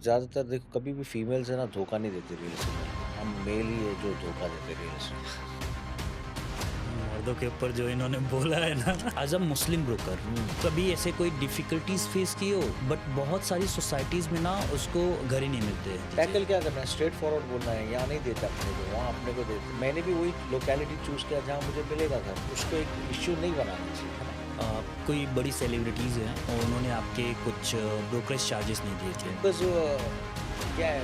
ज़्यादातर देखो कभी भी फीमेल्स है ना धोखा नहीं देती रियल एस्टेट में। हम मेल ही है जो धोखा देते रियल एस्टेट में। मर्दों के ऊपर जो इन्होंने बोला है ना, एज अ मुस्लिम ब्रोकर कभी ऐसे कोई डिफिकल्टीज फेस की हो, बट बहुत सारी सोसाइटीज में ना उसको घर ही नहीं मिलते। टैकल क्या करना है, स्ट्रेट फॉरवर्ड बोलना है। यहाँ नहीं देता अपने को, वहाँ अपने को देते। मैंने भी वही लोकेलिटी चूज किया जहाँ मुझे मिलेगा घर। उसको एक इश्यू नहीं बनाना चाहिए, है ना। कोई बड़ी सेलिब्रिटीज हैं और उन्होंने आपके कुछ ब्रोकरेज चार्जेस नहीं दिए थे। बस क्या है,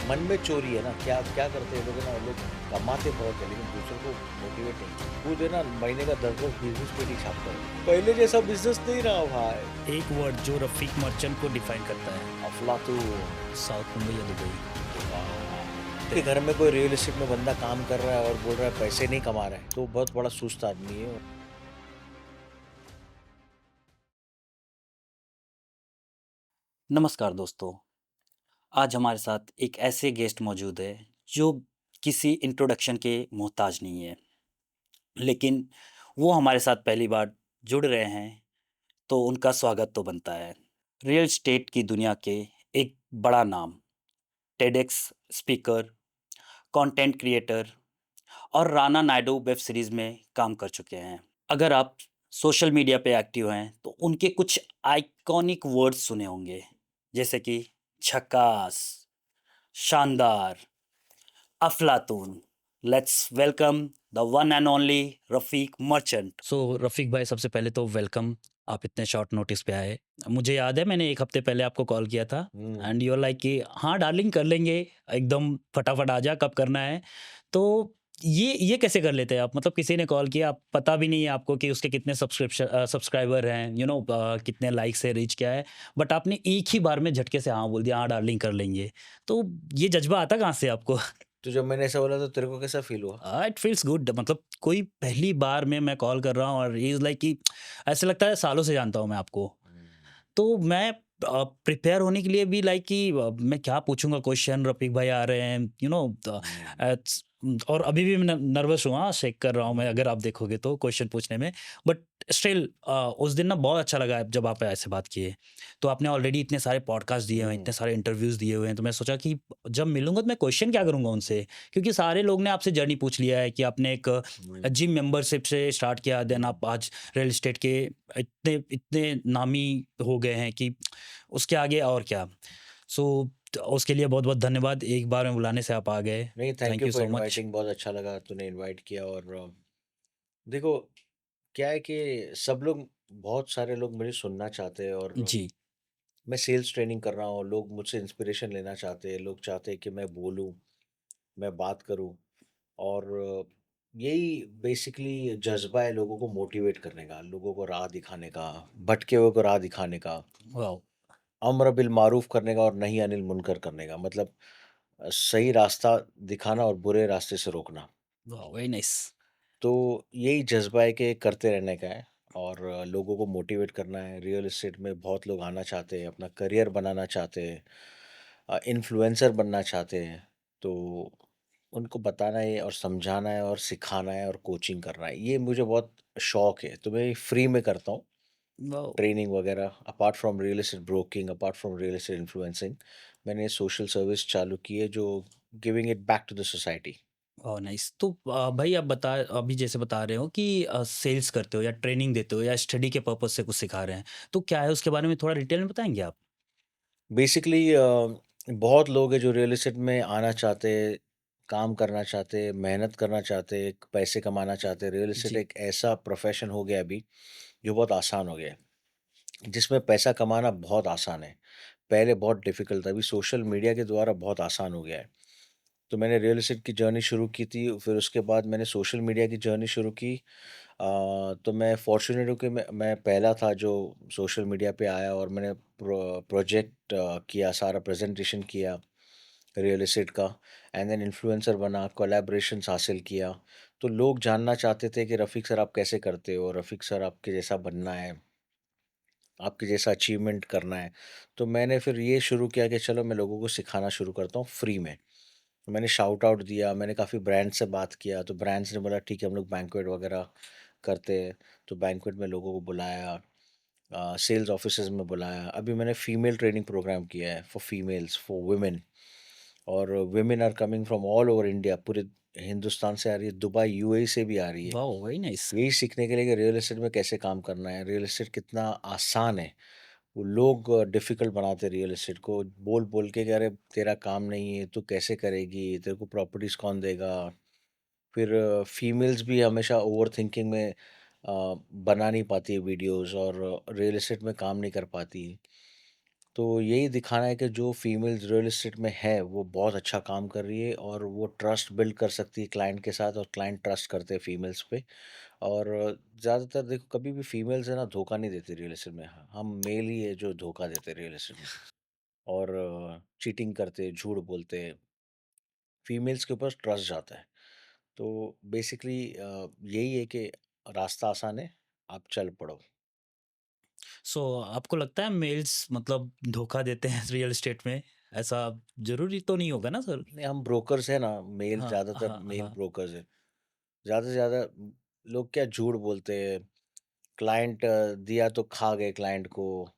मन में चोरी है ना। क्या क्या करते हैं लोग, है ना, लोग कमाते बहुत है लेकिन दूसरों को मोटिवेट नहीं। खुद है ना महीने का 10-10 20-20 पेटी छापता है। पहले जैसा बिजनेस नहीं रहा भाई। एक वर्ड जो रफीक मर्चेंट को डिफाइन करता है, अफलातून। साउथ मुंबई या दुबई। के घर में कोई रियल एस्टेट में बंदा काम कर रहा है और बोल रहा है पैसे नहीं कमा रहा है तो बहुत बड़ा सुस्त आदमी है। नमस्कार दोस्तों, आज हमारे साथ एक ऐसे गेस्ट मौजूद है जो किसी इंट्रोडक्शन के मोहताज नहीं है, लेकिन वो हमारे साथ पहली बार जुड़ रहे हैं तो उनका स्वागत तो बनता है। रियल एस्टेट की दुनिया के एक बड़ा नाम, टेडेक्स स्पीकर, कंटेंट क्रिएटर और राना नायडू वेब सीरीज में काम कर चुके हैं। अगर आप सोशल मीडिया पे एक्टिव हैं तो उनके कुछ आइकॉनिक वर्ड्स सुने होंगे, जैसे कि झकास, शानदार, अफलातून। Let's welcome the one and only Rafiq Merchant. So Rafiq bhai, सबसे पहले तो वेलकम। आप इतने शॉर्ट नोटिस पे आए। मुझे याद है मैंने एक हफ्ते पहले आपको कॉल किया था हम्म। एंड यू आर लाइक कि हाँ डार्लिंग कर लेंगे, एकदम फटाफट आ जा, कब करना है। तो ये कैसे कर लेते हैं आप? मतलब किसी ने कॉल किया, आप पता भी नहीं है आपको कि उसके कितने सब्सक्राइबर हैं, कितने लाइक्स है, रीच क्या है, बट आपने एक ही बार में झटके से हाँ बोल दिया, हाँ डार्लिंग कर लेंगे। तो ये जज्बा आता कहाँ से आपको? तो जब मैंने ऐसा बोला तो तेरे को कैसा फील हुआ? It feels good. मतलब कोई पहली बार में मैं कॉल कर रहा हूँ और ही इज़ लाइक कि ऐसा लगता है सालों से जानता हूँ मैं आपको। हम्म। तो मैं प्रिपेयर होने के लिए भी लाइक कि मैं क्या पूछूंगा क्वेश्चन, रफीक भाई आ रहे हैं, हम्म। और अभी भी मैं नर्वस हूँ, हाँ शेक कर रहा हूँ मैं, अगर आप देखोगे तो क्वेश्चन पूछने में। बट स्टिल उस दिन ना बहुत अच्छा लगा जब आप ऐसे बात किए। तो आपने ऑलरेडी इतने सारे पॉडकास्ट दिए हुए हैं, हम्म। इतने सारे इंटरव्यूज दिए हुए हैं, तो मैं सोचा कि जब मिलूंगा तो मैं क्वेश्चन क्या करूंगा उनसे, क्योंकि सारे लोग ने आपसे जर्नी पूछ लिया है कि आपने एक हम्म। जिम मेंबरशिप से स्टार्ट किया, देन हम्म। आप आज रियल एस्टेट के इतने इतने नामी हो गए हैं कि उसके आगे और क्या। सो उसके लिए बहुत बहुत धन्यवाद, एक बार में बुलाने से आप आ गए। नहीं, thank thank you you for so much. Inviting. बहुत अच्छा लगा तूने इनवाइट किया। और देखो क्या है कि सब लोग, बहुत सारे लोग मुझे सुनना चाहते हैं। और जी। मैं सेल्स ट्रेनिंग कर रहा हूँ, लोग मुझसे इंस्पिरेशन लेना चाहते हैं। लोग चाहते हैं कि मैं बोलूँ, मैं बात करूँ। और यही बेसिकली जज्बा है लोगों को मोटिवेट करने का, लोगों को राह दिखाने का, भटके हुए को राह दिखाने का, वाओ। अम्र बिल मारूफ करने का और नहीं अनिल मुनकर करने का। मतलब सही रास्ता दिखाना और बुरे रास्ते से रोकना। Wow, very nice. तो यही जज्बा है कि करते रहने का है। और लोगों को मोटिवेट करना है। रियल एस्टेट में बहुत लोग आना चाहते हैं, अपना करियर बनाना चाहते हैं, इन्फ्लुएंसर बनना चाहते हैं। तो उनको बताना है और समझाना है और सिखाना है और कोचिंग करना है। ये मुझे बहुत शौक है, तो मैं फ्री में करता हूँ वाओ। ट्रेनिंग वगैरह। Apart from real estate broking, apart from real estate influencing, मैंने सोशल सर्विस चालू की है जो giving it back to the society. Wow nice. तो भाई आप बता, अभी जैसे बता रहे हो कि सेल्स करते हो या ट्रेनिंग देते हो या स्टडी के पर्पज से कुछ सिखा रहे हैं, तो क्या है उसके बारे में थोड़ा डिटेल में बताएंगे आप? बेसिकली बहुत लोग हैं जो रियल एस्टेट में आना चाहते हैं, काम करना चाहते हैं, मेहनत करना चाहते हैं, पैसे कमाना चाहते हैं। रियल एस्टेट जी। एक ऐसा प्रोफेशन हो गया अभी जो बहुत आसान हो गया है, जिसमें पैसा कमाना बहुत आसान है। पहले बहुत डिफिकल्ट था, अभी सोशल मीडिया के द्वारा बहुत आसान हो गया है। तो मैंने रियल एस्टेट की जर्नी शुरू की थी, फिर उसके बाद मैंने सोशल मीडिया की जर्नी शुरू की। तो मैं फॉर्च्यूनेट हूँ कि मैं पहला था जो सोशल मीडिया पे आया और मैंने प्रोजेक्ट किया, सारा प्रेजेंटेशन किया रियल एस्टेट का। एंड देन इन्फ्लुएंसर बना, कोलैबोरेशंस हासिल किया। तो लोग जानना चाहते थे कि रफ़ीक सर आप कैसे करते हो, रफ़ीक सर आपके जैसा बनना है, आपके जैसा अचीवमेंट करना है। तो मैंने फिर ये शुरू किया कि चलो मैं लोगों को सिखाना शुरू करता हूँ फ्री में। मैंने शाउट आउट दिया, मैंने काफ़ी ब्रांड से बात किया, तो ब्रांड्स ने बोला ठीक है हम लोग बैंक्वेट वगैरह करते हैं। तो बैंक्वेट में लोगों को बुलाया, सेल्स ऑफिसेज़ में बुलाया। अभी मैंने फीमेल ट्रेनिंग प्रोग्राम किया है फॉर फीमेल्स, फॉर वुमेन, और women are coming from all over India, पूरे हिंदुस्तान से आ रही है, दुबई, यूएई से भी आ रही है। वाओ! Very nice. यही सीखने के लिए कि रियल एस्टेट में कैसे काम करना है, रियल एस्टेट कितना आसान है। वो लोग डिफ़िकल्ट बनाते हैं रियल एस्टेट को, बोल-बोल के कि अरे तेरा काम नहीं है, तू कैसे करेगी, तेरे को प्रॉपर्टीज़ कौन देगा? फिर फीमेल्स भी हमेशा ओवरथिंकिंग में बना नहीं पाती है वीडियोज़, और रियल एस्टेट में काम नहीं कर पाती। तो यही दिखाना है कि जो फीमेल्स रियल एस्टेट में है, वो बहुत अच्छा काम कर रही है, और वो ट्रस्ट बिल्ड कर सकती है क्लाइंट के साथ, और क्लाइंट ट्रस्ट करते हैं फीमेल्स पे। और ज़्यादातर देखो, कभी भी फीमेल्स है ना धोखा नहीं देती रियल एस्टेट में। हम मेल ही है जो धोखा देते हैं रियल एस्टेट में, और चीटिंग करते, झूठ बोलते, फीमेल्स के ऊपर ट्रस्ट जाता है। तो बेसिकली यही है कि रास्ता आसान है, आप चल पड़ो। सो आपको लगता है मेल्स मतलब धोखा देते हैं रियल एस्टेट में? ऐसा ज़रूरी तो नहीं होगा ना सर? नहीं, हम ब्रोकर्स हैं ना, मेल, हाँ, ज़्यादातर हाँ, मेल हाँ। ब्रोकर्स हैं। ज़्यादा से ज़्यादा लोग क्या झूठ बोलते हैं, क्लाइंट दिया तो खा गए क्लाइंट को,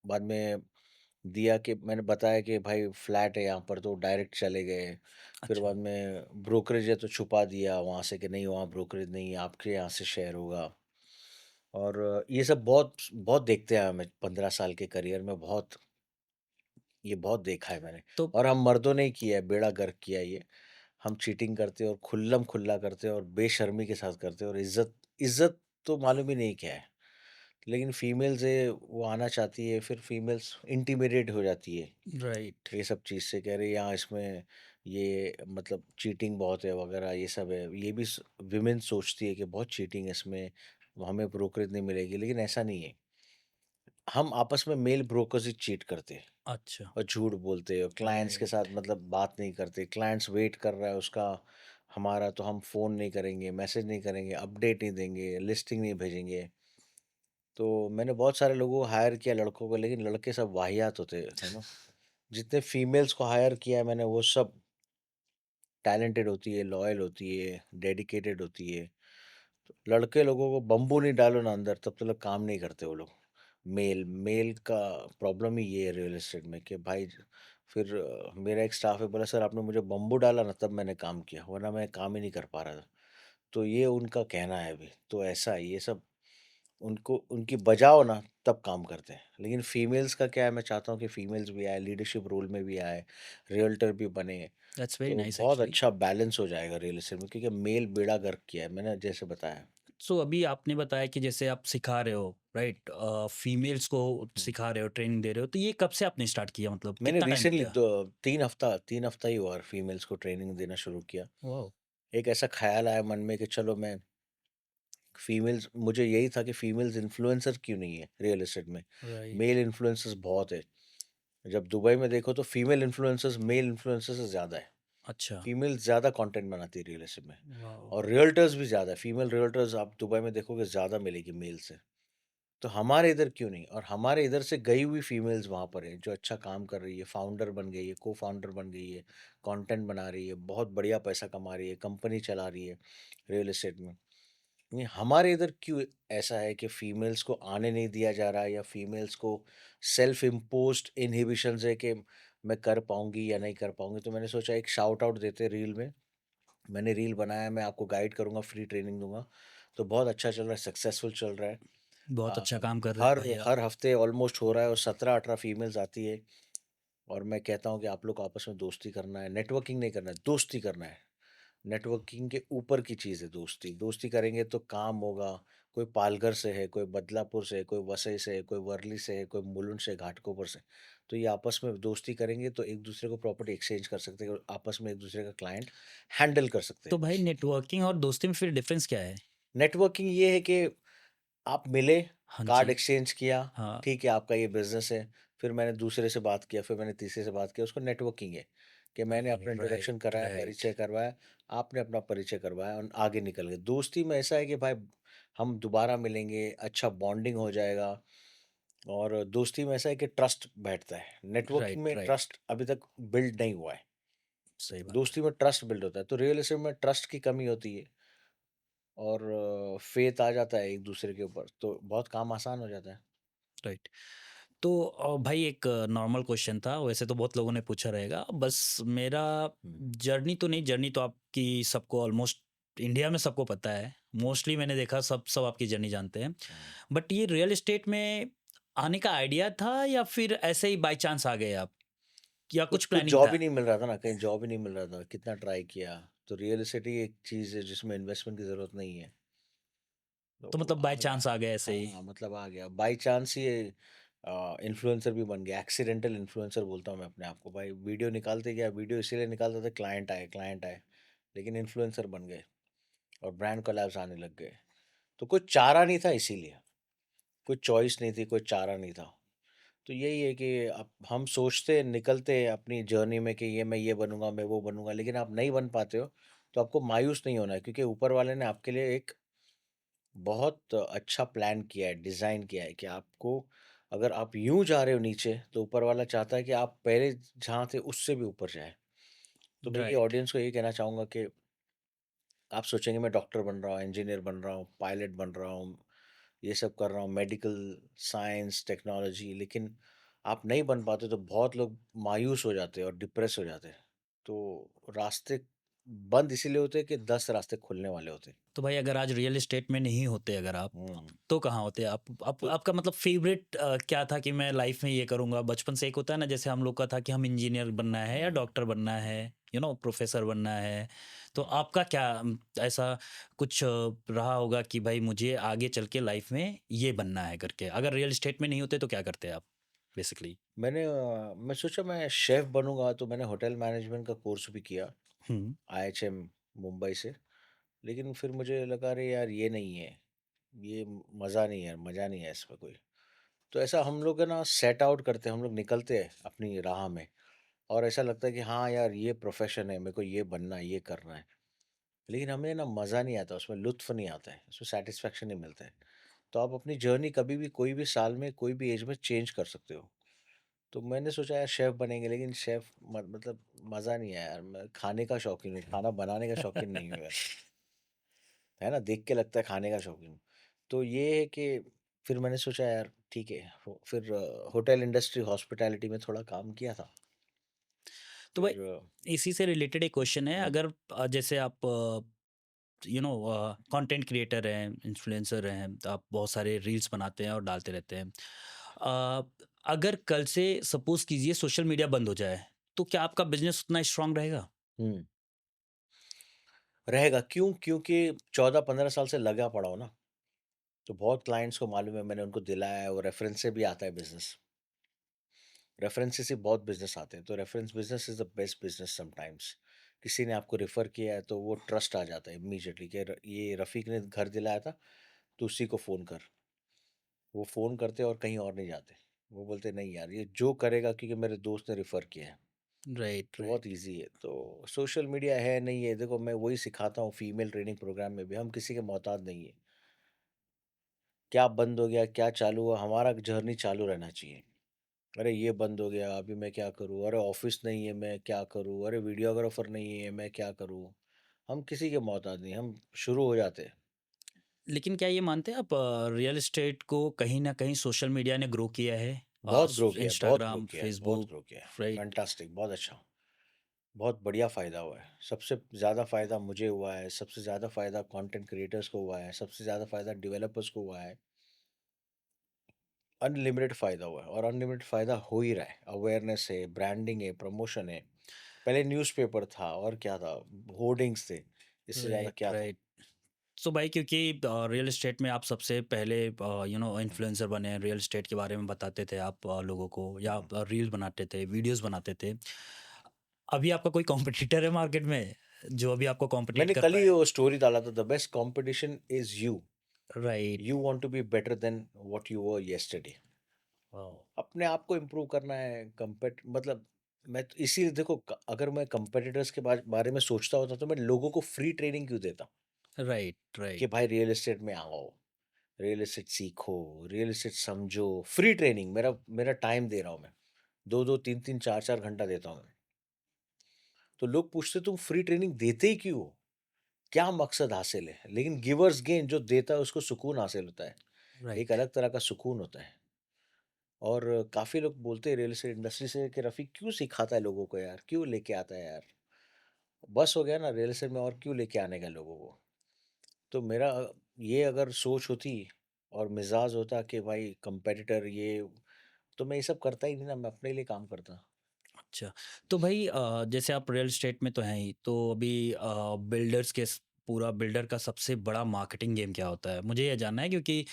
बाद में दिया कि मैंने बताया कि भाई फ्लैट है यहाँ पर, तो डायरेक्ट चले गए। फिर अच्छा, बाद में ब्रोकरेज है तो छुपा दिया वहाँ से कि नहीं, वहाँ ब्रोकरेज नहीं है, आपके यहाँ से शेयर होगा। और ये सब बहुत बहुत देखते हैं हमें, 15 साल के करियर में बहुत, ये बहुत देखा है मैंने। तो और हम मर्दों ने ही किया है, बेड़ा गर्क किया है ये। हम चीटिंग करते हैं, और खुल्लम खुल्ला करते हैं, और बेशर्मी के साथ करते हैं, और इज्जत इज्जत तो मालूम ही नहीं क्या है। लेकिन फीमेल्स है, वो आना चाहती है, फिर फीमेल्स इंटिमिडेट हो जाती है राइट, ये सब चीज़ से, कह रहे यहाँ इसमें ये मतलब चीटिंग बहुत है वगैरह, ये सब है। ये भी विमेन सोचती है कि बहुत चीटिंग है इसमें, हमें ब्रोकरेज नहीं मिलेगी, लेकिन ऐसा नहीं है। हम आपस में मेल ब्रोकर्स ही चीट करते हैं, अच्छा, और झूठ बोलते हैं, और क्लाइंट्स के साथ राइट। मतलब बात नहीं करते। क्लाइंट्स वेट कर रहा है उसका, हमारा, तो हम फ़ोन नहीं करेंगे, मैसेज नहीं करेंगे, अपडेट नहीं देंगे, लिस्टिंग नहीं भेजेंगे। तो मैंने बहुत सारे लोगों को हायर किया, लड़कों को, लेकिन लड़के सब वाहियात होते हैं, है ना? जितने फीमेल्स को हायर किया है मैंने, वो सब टैलेंटेड होती है, लॉयल होती है, डेडिकेटेड होती है। तो लड़के लोगों को बम्बू नहीं डालो ना अंदर, तब तक काम नहीं करते वो लोग। मेल मेल का प्रॉब्लम ही ये है रियल एस्टेट में कि भाई, फिर मेरा एक स्टाफ है, बोला सर आपने मुझे बम्बू डाला ना तब मैंने काम किया, वरना मैं काम ही नहीं कर पा रहा था। तो ये उनका कहना है अभी। तो ऐसा है ये सब, उनको उनकी बजाओ ना तब काम करते हैं। लेकिन फीमेल्स का क्या है, मैं चाहता हूँ कि फीमेल्स भी आए, लीडरशिप रोल में भी आए, रियल्टर भी बने। दैट्स वेरी तो नाइस बहुत एक्चुअली। अच्छा बैलेंस हो जाएगा रियल एस्टेट में, क्योंकि मेल बेड़ा गर्क किया है मैंने, जैसे बताया। सो अभी आपने बताया कि जैसे आप सिखा रहे हो, राइट? फीमेल्स को हम्म। सिखा रहे हो, ट्रेनिंग दे रहे हो, तो ये कब से आपने स्टार्ट किया, मतलब मैंने कितना टाइम हो रिसेंटली गया? 3 हफ्ता ही हुआ फीमेल्स को ट्रेनिंग देना शुरू किया। वाओ! एक ऐसा ख्याल आया मन में कि चलो मैं फीमेल्स, मुझे यही था कि फीमेल्स इन्फ्लुएंसर क्यों नहीं है रियल एस्टेट में। राइट, मेल इन्फ्लुएंसर्स बहुत है। जब दुबई में देखो तो फीमेल इन्फ्लुएंसर्स मेल इन्फ्लुएंसर्स से ज़्यादा है। अच्छा, फीमेल ज़्यादा कंटेंट बनाती है रियल एस्टेट में, वाओ! और रियल्टर्स भी ज़्यादा है। फीमेल रियल्टर्स आप दुबई में देखोगे ज़्यादा मिलेगी मेल से। तो हमारे इधर क्यों नहीं? और हमारे इधर से गई हुई फीमेल्स वहाँ पर हैं, जो अच्छा काम कर रही है, फाउंडर बन गई है, को-फाउंडर बन गई है, कंटेंट बना रही है, बहुत बढ़िया पैसा कमा रही है, कंपनी चला रही है रियल एस्टेट में। नहीं, हमारे इधर क्यों ऐसा है कि फीमेल्स को आने नहीं दिया जा रहा है, या फीमेल्स को सेल्फ इम्पोज्ड इनहिबिशंस है कि मैं कर पाऊँगी या नहीं कर पाऊँगी। तो मैंने सोचा एक शाउट आउट देते रील में। मैंने रील बनाया, मैं आपको गाइड करूँगा, फ्री ट्रेनिंग दूँगा। तो बहुत अच्छा चल रहा है, सक्सेसफुल चल रहा है। बहुत अ, अच्छा काम कर रहे हैं हर भाई आप। हर हफ्ते ऑलमोस्ट हो रहा है, और 17-18 फीमेल्स आती है। और मैं कहता हूँ कि आप लोग को आपस में दोस्ती करना है, नेटवर्किंग नहीं करना है, दोस्ती करना है। नेटवर्किंग के ऊपर की चीज़ है दोस्ती। दोस्ती करेंगे तो काम होगा। कोई पालघर से है, कोई बदलापुर से है, कोई वसई से है, कोई वर्ली से है, कोई मुलुंड से, घाटकोपर से। तो ये आपस में दोस्ती करेंगे तो एक-दूसरे को प्रॉपर्टी एक्सचेंज कर सकते हैं, और आपस में एक-दूसरे का क्लाइंट हैंडल कर सकते तो हैं। भाई नेटवर्किंग और दोस्ती में फिर डिफरेंस क्या है? नेटवर्किंग ये है कि आप मिले, हाँ कार्ड जी, एक्सचेंज किया, हाँ, ठीक है, आपका ये बिज़नेस है। फिर मैंने दूसरे से बात किया, फिर मैंने तीसरे से बात किया, उसको नेटवर्किंग है। कि मैंने अपना राइट, इंट्रोडक्शन कराया, राइट, परिचय करवाया, आपने अपना परिचय करवाया, और आगे निकल गए। दोस्ती में ऐसा है कि भाई हम दोबारा मिलेंगे, अच्छा बॉन्डिंग हो जाएगा। और दोस्ती में ऐसा है कि ट्रस्ट बैठता है। नेटवर्किंग राइट, में राइट, ट्रस्ट अभी तक बिल्ड नहीं हुआ है। सही बात है। दोस्ती में ट्रस्ट बिल्ड होता है, तो रियल एस्टेट में ट्रस्ट की कमी होती है, और फेथ आ जाता है एक दूसरे के ऊपर, तो बहुत काम आसान हो जाता है। राइट। तो भाई एक नॉर्मल क्वेश्चन था, वैसे तो बहुत लोगों ने पूछा रहेगा। बस मेरा हुँ, जर्नी तो नहीं, जर्नी तो आपकी सबको ऑलमोस्ट इंडिया में सबको पता है। मोस्टली मैंने देखा सब सब आपकी जर्नी जानते हैं। हुँ। बट ये रियल एस्टेट में आने का आइडिया था या फिर ऐसे ही बाय चांस आ गए आप? या कुछ कुछ कुछ प्लानिंग जॉब ही था? नहीं मिल रहा था ना, कहीं जॉब ही नहीं मिल रहा था, कितना ट्राई किया। तो रियल एस्टेट ही एक चीज़ है जिसमें इन्वेस्टमेंट की ज़रूरत नहीं है। तो तो मतलब बाय आ गया। चांस आ गए ऐसे ही? हाँ, मतलब आ गया। बाय चांस ही इन्फ्लुएंसर भी बन गया, एक्सीडेंटल इन्फ्लुएंसर बोलता हूँ मैं अपने आप को। भाई वीडियो निकालते गया, वीडियो इसीलिए निकालता था क्लाइंट आए, लेकिन इन्फ्लुएंसर बन गए और ब्रांड कोलैब्स आने लग गए। तो कोई चारा नहीं था इसीलिए, कोई चॉइस नहीं थी, कोई चारा नहीं था। तो यही है कि अब हम सोचते निकलते हैं अपनी जर्नी में कि ये मैं ये बनूँगा, मैं वो बनूँगा, लेकिन आप नहीं बन पाते हो, तो आपको मायूस नहीं होना है क्योंकि ऊपर वाले ने आपके लिए एक बहुत अच्छा प्लान किया है, डिज़ाइन किया है कि आपको अगर आप यूँ जा रहे हो नीचे, तो ऊपर वाला चाहता है कि आप पहले जहाँ थे उससे भी ऊपर जाएँ। तो मैं ये राइट। ऑडियंस को यही कहना चाहूँगा कि आप सोचेंगे मैं डॉक्टर बन रहा हूँ, इंजीनियर बन रहा हूँ, पायलट बन रहा हूँ, ये सब कर रहा हूँ, मेडिकल, साइंस, टेक्नोलॉजी, लेकिन आप नहीं बन पाते तो बहुत लोग मायूस हो जाते हैं और डिप्रेस हो जाते हैं। तो रास्ते बंद इसीलिए होते हैं कि 10 रास्ते खुलने वाले होते हैं। तो भाई अगर आज रियल एस्टेट में नहीं होते अगर आप, हुँ, तो कहाँ होते आप तो आपका मतलब फेवरेट क्या था कि मैं लाइफ में ये करूँगा? बचपन से एक होता है ना, जैसे हम लोग का था कि हम इंजीनियर बनना है या हुँ, डॉक्टर बनना है, प्रोफेसर बनना है। तो हुँ। आपका क्या ऐसा कुछ रहा होगा कि भाई मुझे आगे चल के लाइफ में ये बनना है करके? अगर रियल एस्टेट में नहीं होते तो क्या करते आप बेसिकली? मैं सोचा मैं शेफ़ बनूँगा तो मैंने होटल मैनेजमेंट का कोर्स भी किया, हुँ। आईएचएम मुंबई से। लेकिन फिर मुझे लगा अरे यार ये नहीं है, ये मज़ा नहीं है, मज़ा नहीं है इसमें कोई। तो ऐसा हम लोग है ना सेट आउट करते हैं, हम लोग निकलते हैं अपनी राह में और ऐसा लगता है कि हाँ यार ये प्रोफ़ेशन है, मेरे को ये बनना है, ये करना है। लेकिन हमें ना मज़ा नहीं आता, उसमें लुत्फ़ नहीं आता है, उसमें सैटिस्फैक्शन नहीं मिलता है। तो आप अपनी जर्नी कभी भी, कोई भी साल में, कोई भी एज में चेंज कर सकते हो। तो मैंने सोचा यार शेफ़ बनेंगे, लेकिन शेफ़ मतलब मज़ा नहीं आया यार, मैं खाने का शौकीन हूँ, खाना बनाने का शौकीन नहीं हूँ यार। है ना? देख के लगता है खाने का शौकीन हूँ। तो ये है कि फिर मैंने सोचा यार ठीक है, फिर होटल इंडस्ट्री, हॉस्पिटैलिटी में थोड़ा काम किया था। तो भाई फिर इसी से रिलेटेड एक क्वेश्चन है, हुँ, अगर जैसे आप कंटेंट क्रिएटर हैं, इन्फ्लुएंसर हैं, तो आप बहुत सारे रील्स बनाते हैं और डालते रहते हैं। अ, अगर कल से सपोज़ कीजिए सोशल मीडिया बंद हो जाए, तो क्या आपका बिज़नेस उतना स्ट्रॉन्ग रहेगा? हुँ, रहेगा क्यों? क्योंकि 14-15 साल से लगा पड़ा हूँ ना, तो बहुत क्लाइंट्स को मालूम है, मैंने उनको दिलाया है, वो रेफ़रेंस से भी आता है बिज़नेस। रेफ़रेंसेस से बहुत बिज़नेस आते हैं, तो reference business is the best business sometimes. किसी ने आपको रेफ़र किया है, तो वो ट्रस्ट आ जाता है इमीडिएटली कि ये रफ़ीक ने घर दिलाया था, तो उसी को फ़ोन कर। वो फ़ोन करते और कहीं और नहीं जाते। वो बोलते नहीं यार ये जो करेगा क्योंकि मेरे दोस्त ने रेफ़र किया है। राइट, तो राइट। बहुत ईज़ी है। तो सोशल मीडिया है नहीं है, देखो मैं वही सिखाता हूँ फीमेल ट्रेनिंग प्रोग्राम में भी, हम किसी के मोहताज नहीं है। क्या बंद हो गया, क्या चालू हुआ, हमारा जर्नी चालू रहना चाहिए। अरे ये बंद हो गया, अभी मैं क्या करूँ? अरे ऑफ़िस नहीं है, मैं क्या करूँ? अरे वीडियोग्राफ़र नहीं है, मैं क्या करूँ? हम किसी के मोहताज नहीं, हम शुरू हो जाते हैं। लेकिन क्या ये मानते हैं आप, रियल एस्टेट को कहीं न कहीं सोशल मीडिया ने ग्रो किया है? बहुत ग्रो किया है, बहुत ग्रो इंस्टाग्राम, किया है, बहुत फ़ेसबुक, ग्रो किया है। राइट? फैंटास्टिक, बहुत अच्छा। बहुत बढ़िया फ़ायदा हुआ है। सबसे ज़्यादा फ़ायदा मुझे हुआ है, सबसे ज़्यादा फ़ायदा कंटेंट क्रिएटर्स को हुआ है, सबसे ज़्यादा फ़ायदा डेवलपर्स को हुआ है। अनलिमिटेड फ़ायदा हुआ है और अनलिमिटेड फ़ायदा हो ही रहा है। अवेयरनेस है, ब्रांडिंग है, प्रमोशन है। पहले न्यूज़पेपर था और क्या था, होर्डिंग्स थे। इससे ज़्यादा राइट, क्या था? राइट। सो भाई क्योंकि रियल एस्टेट में आप सबसे पहले हुँ, इन्फ्लुएंसर बने, रियल एस्टेट के बारे में बताते थे आप लोगों को, या हुँ। आप रील बनाते थे, वीडियोस बनाते थे। अभी आपका कोई कॉम्पिटिटर है मार्केट में जो अभी आपको कॉम्पिटिट मैंने कर कल ही पाए? वो स्टोरी डाला था, the best competition is you. Right. You want to be better than what you were yesterday. Wow. अपने आप को इम्प्रूव करना है, मतलब मैं तो इसीलिए देखो अगर मैं कंपेटिटर्स के बारे में सोचता होता तो मैं लोगों को फ्री ट्रेनिंग क्यों देता राइट, कि राइट। भाई रियल एस्टेट में आओ, रियल एस्टेट सीखो, रियल एस्टेट समझो। फ्री ट्रेनिंग, मेरा मेरा टाइम दे रहा हूँ मैं, 2-2 3-3 4-4 घंटा देता हूँ मैं। तो लोग पूछते तुम फ्री ट्रेनिंग देते ही क्यों हो? क्या मकसद हासिल है? लेकिन गिवर्स गेन, जो देता है उसको सुकून हासिल होता है। एक राइट। अलग तरह का सुकून होता है। और काफ़ी लोग बोलते हैं रियल एस्टेट इंडस्ट्री से कि रफ़ी क्यों सिखाता है लोगों को यार? क्यों लेके आता है यार? बस हो गया ना रियल एस्टेट में और क्यों लेके आने का लोगों को? तो मेरा ये अगर सोच होती और मिज़ाज होता कि भाई कॉम्पिटिटर ये, तो मैं ये सब करता ही नहीं ना, मैं अपने लिए काम करता। अच्छा, तो भाई जैसे आप रियल एस्टेट में तो हैं ही, तो अभी बिल्डर्स के पूरा बिल्डर का सबसे बड़ा मार्केटिंग गेम क्या होता है? मुझे ये जानना है क्योंकि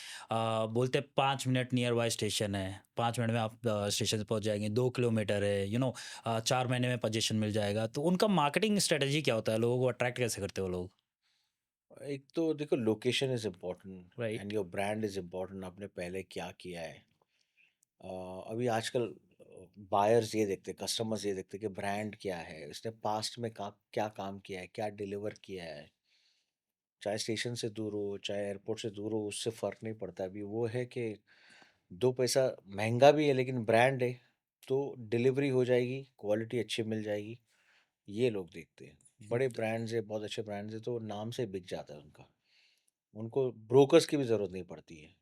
बोलते हैं 5 मिनट नियर बाय स्टेशन है, 5 मिनट में आप स्टेशन पहुंच जाएंगे, 2 किलोमीटर है, 4 महीने में पोजीशन मिल जाएगा, तो उनका मार्केटिंग स्ट्रेटजी क्या होता है? लोगों को अट्रैक्ट कैसे करते हो लोग? एक तो देखो location is important and right. Your brand is important, आपने पहले क्या किया है। अभी आजकल बायर्स ये देखते हैं, कस्टमर्स ये देखते हैं कि ब्रांड क्या है, इसने पास्ट में क्या काम किया है, क्या डिलीवर किया है। चाहे स्टेशन से दूर हो, चाहे एयरपोर्ट से दूर हो, उससे फ़र्क नहीं पड़ता। अभी वो है कि 2 पैसा महँगा भी है लेकिन ब्रांड है, तो डिलीवरी हो जाएगी, क्वालिटी अच्छी मिल जाएगी, ये लोग देखते हैं। बड़े ब्रांड्स हैं, बहुत अच्छे ब्रांड्स हैं, तो नाम से बिक जाता है उनका। उनको ब्रोकर्स की भी ज़रूरत नहीं पड़ती है।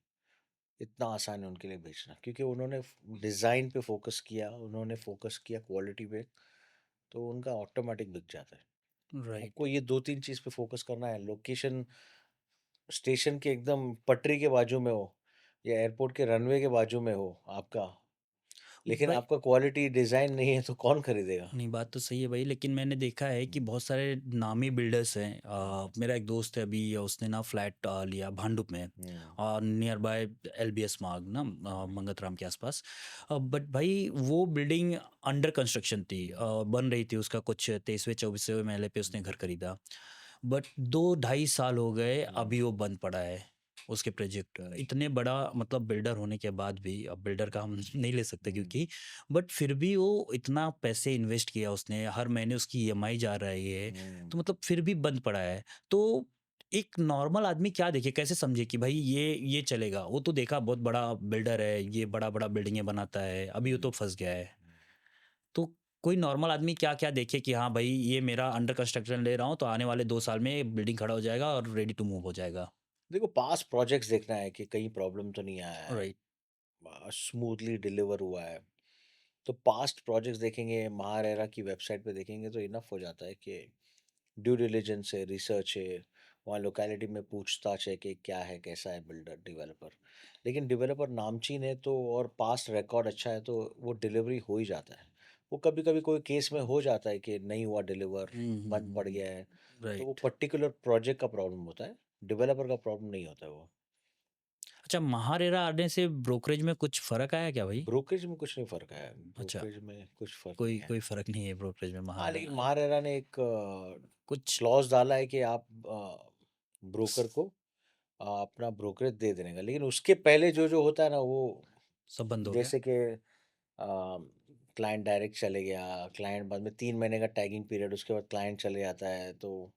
इतना आसान है उनके लिए बेचना क्योंकि उन्होंने डिज़ाइन पे फ़ोकस किया, उन्होंने फ़ोकस किया क्वालिटी पे, तो उनका ऑटोमैटिक बिक जाता है। राइट। आपको ये 2-3 चीज़ पे फ़ोकस करना है, लोकेशन स्टेशन के एकदम पटरी के बाजू में हो या एयरपोर्ट के रनवे के बाजू में हो आपका, लेकिन भाई, आपका क्वालिटी डिज़ाइन नहीं है तो कौन खरीदेगा? नहीं, बात तो सही है भाई, लेकिन मैंने देखा है कि हुँ, बहुत सारे नामी बिल्डर्स हैं। हुँ, मेरा एक दोस्त है, अभी उसने ना फ्लैट लिया भांडुप में, हुँ, और नियर बाय एलबीएस मार्ग ना, हुँ, मंगतराम के आसपास। बट भाई वो बिल्डिंग अंडर कंस्ट्रक्शन थी, बन रही थी, उसका कुछ 23वें 24वें महले पे उसने घर खरीदा। बट 2 ढाई साल हो गए, हुँ, अभी वो बंद पड़ा है। उसके प्रोजेक्ट इतने बड़ा, मतलब बिल्डर होने के बाद भी, अब बिल्डर का हम नहीं ले सकते हुँ, क्योंकि, बट फिर भी वो इतना पैसे इन्वेस्ट किया उसने, हर महीने उसकी ईएमआई जा रही है, हुँ। तो मतलब फिर भी बंद पड़ा है। तो एक नॉर्मल आदमी क्या देखे, कैसे समझे कि भाई ये चलेगा? वो तो देखा बहुत बड़ा बिल्डर है, ये बड़ा-बड़ा बिल्डिंगें बनाता है, अभी वो तो फँस गया है। तो कोई नॉर्मल आदमी क्या-क्या देखे कि हाँ भाई, ये मेरा अंडर कंस्ट्रक्शन ले रहा हूँ, तो आने वाले 2 साल में बिल्डिंग खड़ा हो जाएगा और रेडी टू मूव हो जाएगा। देखो पास्ट प्रोजेक्ट्स देखना है कि कहीं प्रॉब्लम तो नहीं आया है, राइट। स्मूथली डिलीवर हुआ है। तो पास्ट प्रोजेक्ट्स देखेंगे, महारेरा की वेबसाइट पे देखेंगे तो इनफ हो जाता है कि ड्यू डिलिजेंस है, रिसर्च है, वहाँ लोकेलिटी में पूछताछ है कि क्या है, कैसा है बिल्डर, डेवलपर। लेकिन डेवलपर नामचीन है तो और पास्ट रिकॉर्ड अच्छा है तो वो डिलीवरी हो ही जाता है। वो कभी-कभी कोई केस में हो जाता है कि नहीं हुआ डिलीवर, हुँ, हुँ, बंद हुँ, पड़ गया है, हुँ। तो वो राइट। पर्टिकुलर प्रोजेक्ट का प्रॉब्लम होता है, डेवलपर का प्रॉब्लम नहीं होता है वो। अच्छा, महारेरा आने से ब्रोकरेज में कुछ फ़र्क आया क्या भाई? ब्रोकरेज में कुछ नहीं फ़र्क है, अच्छा, ब्रोकरेज में कुछ फ़र्क नहीं कोई है। कोई फ़र्क नहीं है ब्रोकरेज में हाँ, लेकिन महारेरा महारेरा ने एक कुछ क्लॉज़ डाला है कि आप ब्रोकर को अपना ब्रोकरेज दे देने का। लेकिन उसके पहले जो-जो होता है ना वो सब बंद हो गया? जैसे कि क्लाइंट डायरेक्ट चले गया, क्लाइंट बाद में 3 महीने का टैगिंग पीरियड उसके बाद क्लाइंट चले जाता है, तो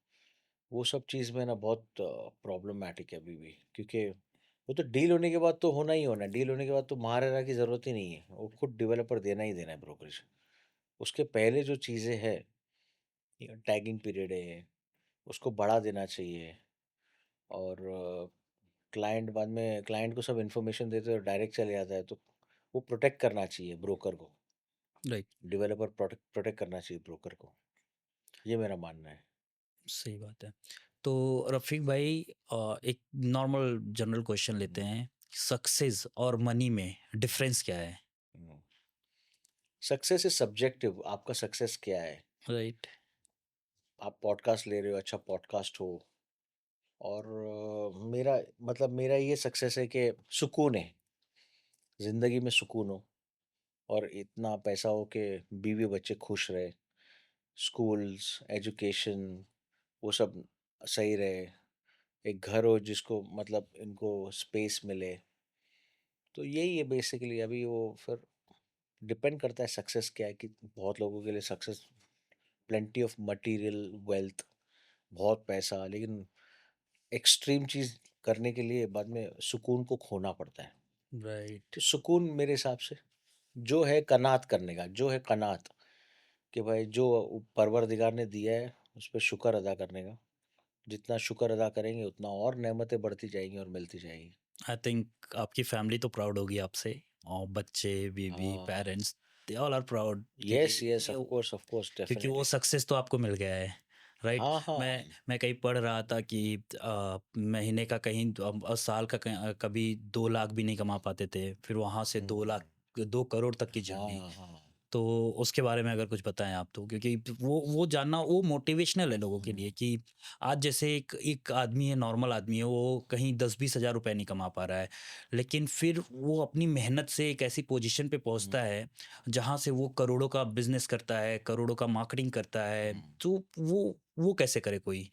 वो सब चीज़ में ना बहुत प्रॉब्लमैटिक है अभी भी। क्योंकि वो तो डील होने के बाद तो होना ही होना है, डील होने के बाद तो महारेरा की ज़रूरत ही नहीं है, वो खुद डेवलपर देना ही देना है ब्रोकरेज। उसके पहले जो चीज़ें हैं, टैगिंग पीरियड है, उसको बढ़ा देना चाहिए और क्लाइंट बाद में क्लाइंट को सब इन्फॉर्मेशन देते हो डायरेक्ट चले जाता है तो वो प्रोटेक्ट करना चाहिए ब्रोकर को, राइट। डेवलपर प्रोटेक्ट करना चाहिए ब्रोकर को, ये मेरा मानना है। सही बात है। तो रफ़ीक भाई, एक नॉर्मल जनरल क्वेश्चन लेते हैं, सक्सेस और मनी में डिफ़रेंस क्या है? सक्सेस इज सब्जेक्टिव, आपका सक्सेस क्या है? राइट। आप पॉडकास्ट ले रहे हो, अच्छा पॉडकास्ट हो और मेरा मतलब मेरा ये सक्सेस है कि सुकून है, ज़िंदगी में सुकून हो और इतना पैसा हो कि बीवी बच्चे खुश रहे, स्कूल्स, एजुकेशन वो सब सही रहे, एक घर हो जिसको मतलब इनको स्पेस मिले, तो यही है बेसिकली। अभी वो फिर डिपेंड करता है सक्सेस क्या है कि बहुत लोगों के लिए success plenty of material wealth, बहुत पैसा, लेकिन एक्सट्रीम चीज़ करने के लिए बाद में सुकून को खोना पड़ता है। राइट। तो सुकून मेरे हिसाब से जो है कनात करने का, जो है कनात कि भाई जो परवरदिगार ने दिया है उस पे शुक्र अदा करने का। जितना शुक्र अदा करेंगे उतना और नेमतें बढ़ती जाएँगी और मिलती जाएँगी। आई थिंक आपकी फैमिली तो प्राउड होगी आपसे। और बच्चे, बीवी, हाँ, parents, they all are proud क्योंकि यस, यस, ऑफ कोर्स, क्योंकि वो डेफिनिटली। सक्सेस तो आपको मिल गया है, राइट? हाँ, हाँ। मैं कहीं पढ़ रहा था कि महीने का कहीं साल का कभी 2 लाख भी नहीं कमा पाते थे, फिर वहाँ से हुँ, 2 हुँ, लाख, 2 करोड़ तक की जर्नी। हाँ, हाँ। तो उसके बारे में अगर कुछ बताएँ आप तो, क्योंकि वो जानना वो मोटिवेशनल है लोगों के हुँ, लिए कि आज जैसे एक एक आदमी है, नॉर्मल आदमी है, वो कहीं 10-20 हज़ार रुपए नहीं कमा पा रहा है, लेकिन फिर वो अपनी मेहनत से एक ऐसी पोजीशन पे हुँ, पहुँचता है, जहाँ से वो करोड़ों का बिज़नेस करता है, करोड़ों का मार्केटिंग करता है, हुँ। तो वो कैसे करे कोई?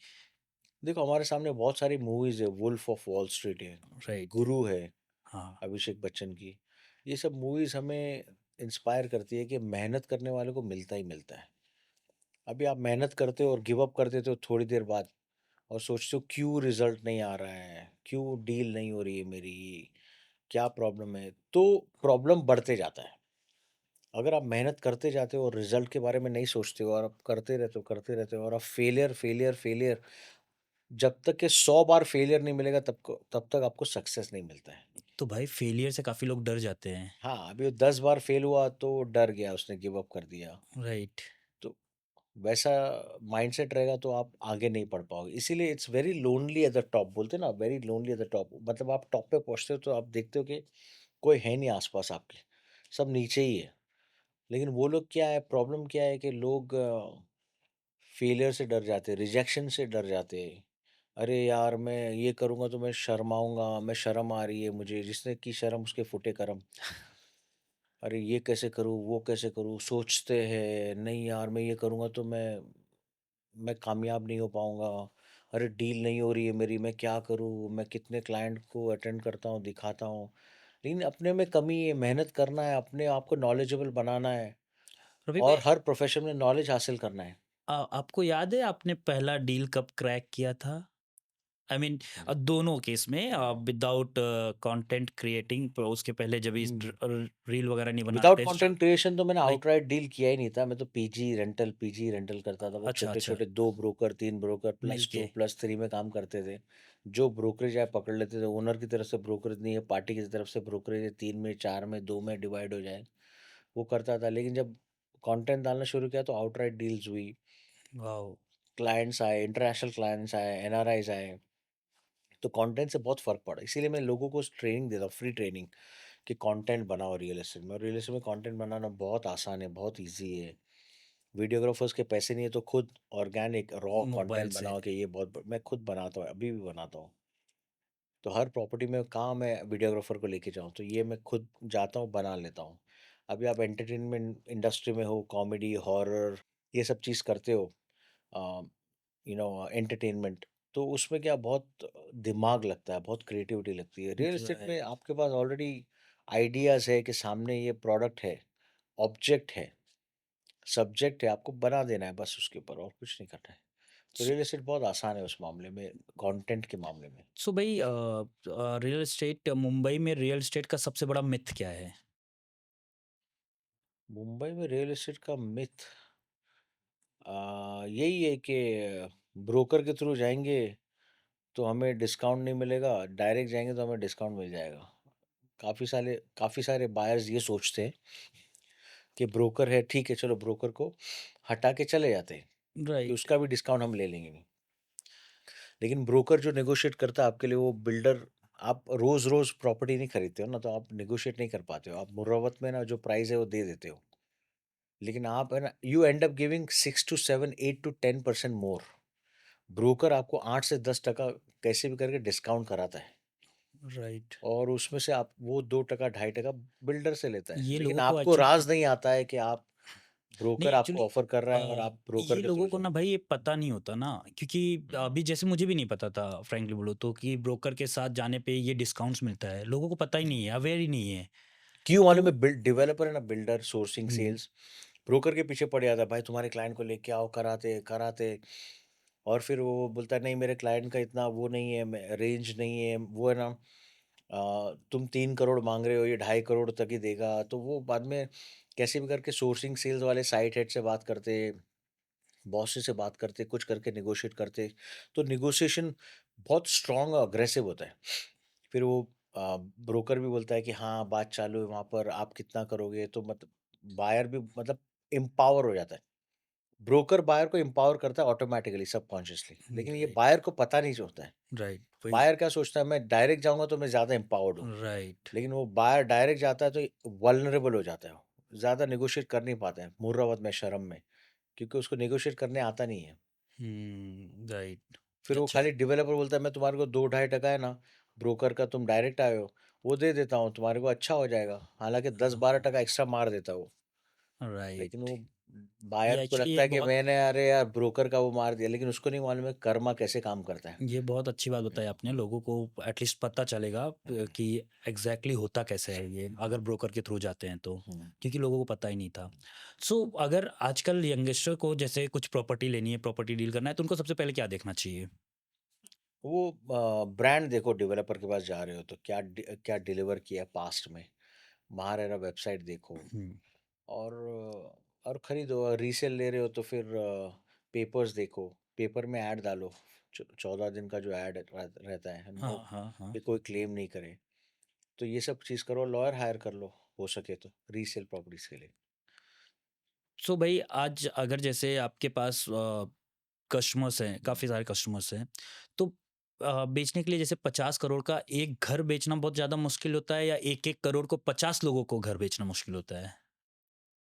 देखो, हमारे सामने बहुत सारी मूवीज़ है, वुल्फ ऑफ वॉल स्ट्रीट है, राइट, गुरु है, हाँ, अभिषेक बच्चन की। ये सब मूवीज़ हमें इंस्पायर करती है कि मेहनत करने वाले को मिलता ही मिलता है। अभी आप मेहनत करते हो और गिव अप कर देते हो थोड़ी देर बाद और सोचते हो क्यों रिज़ल्ट नहीं आ रहा है, क्यों डील नहीं हो रही है मेरी, क्या प्रॉब्लम है? तो प्रॉब्लम बढ़ते जाता है। अगर आप मेहनत करते जाते हो और रिज़ल्ट के बारे में नहीं सोचते हो और आप करते रहते हो और आप फेलियर, फेलियर, फेलियर जब तक कि 100 बार फेलियर नहीं मिलेगा तब तक आपको सक्सेस नहीं मिलता है। तो भाई फेलियर से काफ़ी लोग डर जाते हैं, हाँ, अभी वो 10 बार फेल हुआ तो डर गया, उसने गिव अप कर दिया। राइट, तो वैसा माइंडसेट रहेगा तो आप आगे नहीं बढ़ पाओगे। इसीलिए it's very lonely at the top, बोलते हैं ना, very lonely at the top. मतलब आप टॉप पे पहुँचते हो तो आप देखते हो कि कोई है नहीं आस-पास आपके, सब नीचे ही है। लेकिन वो लोग क्या है, प्रॉब्लम क्या है कि लोग फेलियर से डर जाते हैं, रिजेक्शन से डर जाते हैं। अरे यार! मैं ये करूँगा तो मैं शर्माऊँगा, मैं शर्म आ रही है मुझे, जिसने की शर्म उसके फुटे करम। अरे ये कैसे करूँ, वो कैसे करूँ? सोचते हैं, नहीं यार मैं ये करूँगा तो मैं कामयाब नहीं हो पाऊँगा। अरे डील नहीं हो रही है मेरी, मैं क्या करूँ? मैं कितने क्लाइंट को अटेंड करता हूँ, दिखाता हूँ। लेकिन अपने में कमी है, मेहनत करना है, अपने आप को नॉलेजेबल बनाना है रवि और भाई, हर प्रोफ़ेशन में नॉलेज हासिल करना है। आपको याद है आपने पहला डील कब क्रैक किया था? आई मीन दोनों केस में विदाउट कंटेंट क्रिएटिंग, उसके पहले जब इस हुँ। रील वगैरह नहीं विदाउट बनाते कंटेंट क्रिएशन तो मैंने लाइक, आउटराइट डील किया ही नहीं था। मैं तो पीजी रेंटल करता था। वो अच्छा अच्छा, छोटे-छोटे 2 ब्रोकर, 3 ब्रोकर +2, मिलके, +3 में काम करते थे। जो ब्रोकरेज आए पकड़ लेते थे। ओनर की तरफ से ब्रोकरेज नहीं है, पार्टी की तरफ से ब्रोकरेज है, 3 में, 4 में, 2 में डिवाइड हो जाए, वो करता था। लेकिन जब कंटेंट डालना शुरू किया तो आउटराइट डील्स हुई। वाओ, क्लाइंट्स आए, इंटरनेशनल क्लाइंट्स आए, एनआरआईज़ आए। तो कंटेंट से बहुत फ़र्क पड़ा। इसीलिए मैं लोगों को ट्रेनिंग देता हूँ, फ्री ट्रेनिंग, कि कंटेंट बनाओ रियल एस्टेट में। और रियल एस्टेट में कंटेंट बनाना बहुत आसान है, बहुत ईज़ी है। वीडियोग्राफर्स के पैसे नहीं है तो खुद ऑर्गेनिक रॉ मोबाइल कंटेंट से, बनाओ कि ये मैं खुद बनाता हूँ, अभी भी बनाता हूँ। तो हर प्रॉपर्टी में कहाँ मैं वीडियोग्राफर को लेके जाऊँ, तो ये मैं खुद जाता हूँ, बना लेता हूँ। अभी आप एंटरटेनमेंट इंडस्ट्री में हो, कॉमेडी, हॉरर, ये सब चीज़ करते हो, एंटरटेनमेंट, तो उसमें क्या बहुत दिमाग लगता है, बहुत क्रिएटिविटी लगती है। रियल एस्टेट में राइट, आपके पास ऑलरेडी आइडियाज़ है कि सामने ये प्रोडक्ट है, ऑब्जेक्ट है, सब्जेक्ट है, आपको बना देना है बस उसके ऊपर, और कुछ नहीं करना है। तो रियल एस्टेट बहुत आसान है उस मामले में, कंटेंट के मामले में। सो भाई रियल एस्टेट, मुंबई में रियल एस्टेट का सबसे बड़ा मिथ क्या है? मुंबई में रियल एस्टेट का मिथ यही है कि ब्रोकर के थ्रू जाएँगे तो हमें डिस्काउंट नहीं मिलेगा, डायरेक्ट जाएँगे तो हमें डिस्काउंट मिल जाएगा। काफ़ी सारे बायर्स ये सोचते हैं कि ब्रोकर है, ठीक है, चलो ब्रोकर को हटा के चले जाते हैं, कि राइट, उसका भी डिस्काउंट हम ले लेंगे। लेकिन ब्रोकर जो नेगोशिएट करता है आपके लिए, वो बिल्डर, आप रोज़-रोज़ प्रॉपर्टी नहीं खरीदते हो ना, तो आप नेगोशिएट नहीं कर पाते हो। आप मुर्रावत में ना जो प्राइस है वो दे देते हो। लेकिन आप है ना, you end up giving 6 to 7, 8 to 10% more. Broker आपको 8 से 10% कैसे भी करके डिस्काउंट कराता है राइट, और उसमें से आप वो 2% 2.5% बिल्डर से लेता है। ये लेकिन लोगों को आपको एक्चुअली राज़ नहीं आता है कि आप नहीं, ब्रोकर एक्चुअली आपको ऑफ़र कर रहा है और आप ब्रोकर ये के थ्रू लोगों को जाओ। ना भाई ये पता नहीं होता ना, क्योंकि हुँ। अभी जैसे मुझे भी नहीं पता था फ्रैंकली बोलो तो कि ब्रोकर के साथ जाने पे ये डिस्काउंट्स मिलता है, लोगों को पता ही नहीं है, हुँ। अवेयर ही नहीं है। क्यों मालूम है? तो डेवलपर है ना, बिल्डर, सोर्सिंग, हम्म, सेल्स, ब्रोकर के पीछे पड़ जाता है, भाई तुम्हारे क्लाइंट को लेके आओ, कराते, कराते, और फिर वो बोलता है नहीं मेरे क्लाइंट का इतना वो नहीं है, रेंज नहीं है, वो है ना, तुम 3 करोड़ मांग रहे हो, ये 2.5 करोड़ तक ही देगा। तो वो बाद में कैसे भी करके सोर्सिंग सेल्स वाले साइट हेड से बात करते, बॉस से बात करते, कुछ करके नेगोशिएट करते। तो नेगोशिएशन बहुत स्ट्रांग और अग्रेसिव होता है। फिर वो ब्रोकर भी बोलता है कि हाँ, बात चालू है वहाँ पर, आप कितना करोगे? तो मतलब बायर भी मतलब एम्पावर हो जाता है। ब्रोकर बायर को एम्पावर करता है ऑटोमैटिकली सबकॉन्शियसली, लेकिन ये राइट, बायर को पता नहीं होता है। राइट, वही, बायर क्या सोचता है, मैं डायरेक्ट जाऊँगा तो मैं ज़्यादा एम्पावर्ड हूँ, राइट। लेकिन वो बायर डायरेक्ट जाता है तो वल्नरेबल हो जाता है वो। ज़्यादा नेगोशिएट कर नहीं पाता है, मुर्रावत में, शर्म में, क्योंकि उसको नेगोशिएट करने आता नहीं है। राइट। फिर वो अच्छा। खाली डेवलपर बोलता है मैं तुम्हारे को 2 ढाई टका है ना, ब्रोकर का तुम डायरेक्ट आए हो, वो दे देता हूँ, तुम्हारे को अच्छा हो जाएगा। हालाँकि 10-12 हाँ, टका एक्स्ट्रा मार देता है वो। लेकिन राइट। वो ये बायर को एक्चुअली लगता एक है कि बहुत मैंने अरे यार ब्रोकर का वो मार दिया, लेकिन उसको नहीं मालूम है कर्मा कैसे काम करता है। ये बहुत अच्छी बात हुँ, बताई आपने, लोगों को एटलीस्ट पता चलेगा हुँ, कि एग्जैक्टली होता कैसे है ये अगर ब्रोकर के थ्रू जाते हैं तो, हुँ। क्योंकि लोगों को पता ही नहीं था। सो अगर आजकल यंगस्टर को जैसे कुछ प्रॉपर्टी लेनी है, प्रॉपर्टी डील करना है, तो उनको सबसे पहले क्या देखना चाहिए? वो ब्रांड देखो, डेवलपर के पास जा रहे हो तो क्या डिलीवर किया है पास्ट में, महारेरा वेबसाइट देखो। हम्म, और खरीदो। रीसेल ले रहे हो तो फिर पेपर्स देखो, पेपर में ऐड डालो। 14 दिन का जो ऐड रहता है हाँ, नो, हाँ, हाँ। कि कोई क्लेम नहीं करे। तो ये सब चीज़ करो, लॉयर हायर कर लो हो सके तो रीसेल प्रॉपर्टीज के लिए। सो भाई आज अगर जैसे आपके पास कस्टमर्स हैं, हम्म। काफ़ी सारे कस्टमर्स हैं, तो बेचने के लिए जैसे 50 करोड़ का एक घर बेचना बहुत ज़्यादा मुश्किल होता है, या 1-1 करोड़ को 50 लोगों को घर बेचना मुश्किल होता है?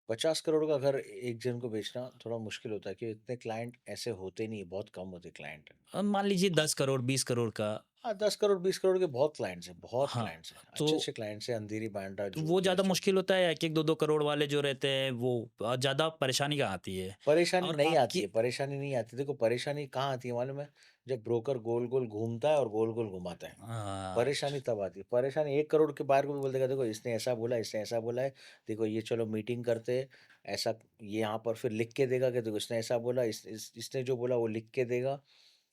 50 करोड़ का घर एक जन को बेचना थोड़ा मुश्किल होता है, कि इतने क्लाइंट ऐसे होते नहीं, बहुत कम होते क्लाइंट। मान लीजिए 10 करोड़ 20 करोड़ का। हाँ, 10 करोड़ 20 करोड़ के बहुत क्लाइंट्स हैं, बहुत हाँ, क्लाइंट्स हैं, अच्छे तो अच्छे क्लाइंट्स हैं, अंधेरी बांड्रा तो वो जूहू के ज़्यादा लिए। मुश्किल होता है, या 1-1 2-2 करोड़ वाले जो रहते हैं वो ज़्यादा परेशानी कहाँ आती है? परेशानी और नहीं आती आपकी है, परेशानी नहीं आती। देखो परेशानी कहाँ आती है मालूम है? जब ब्रोकर गोल-गोल घूमता है और गोल-गोल घुमाता है, परेशानी तब आती है। परेशानी 1 करोड़ के बाहर को भी बोल देगा, देखो इसने ऐसा बोला, इसने ऐसा बोला है, देखो ये चलो मीटिंग करते हैं, ऐसा ये यहाँ पर फिर लिख के देगा कि देखो इसने ऐसा बोला, इसने जो बोला वो लिख के देगा,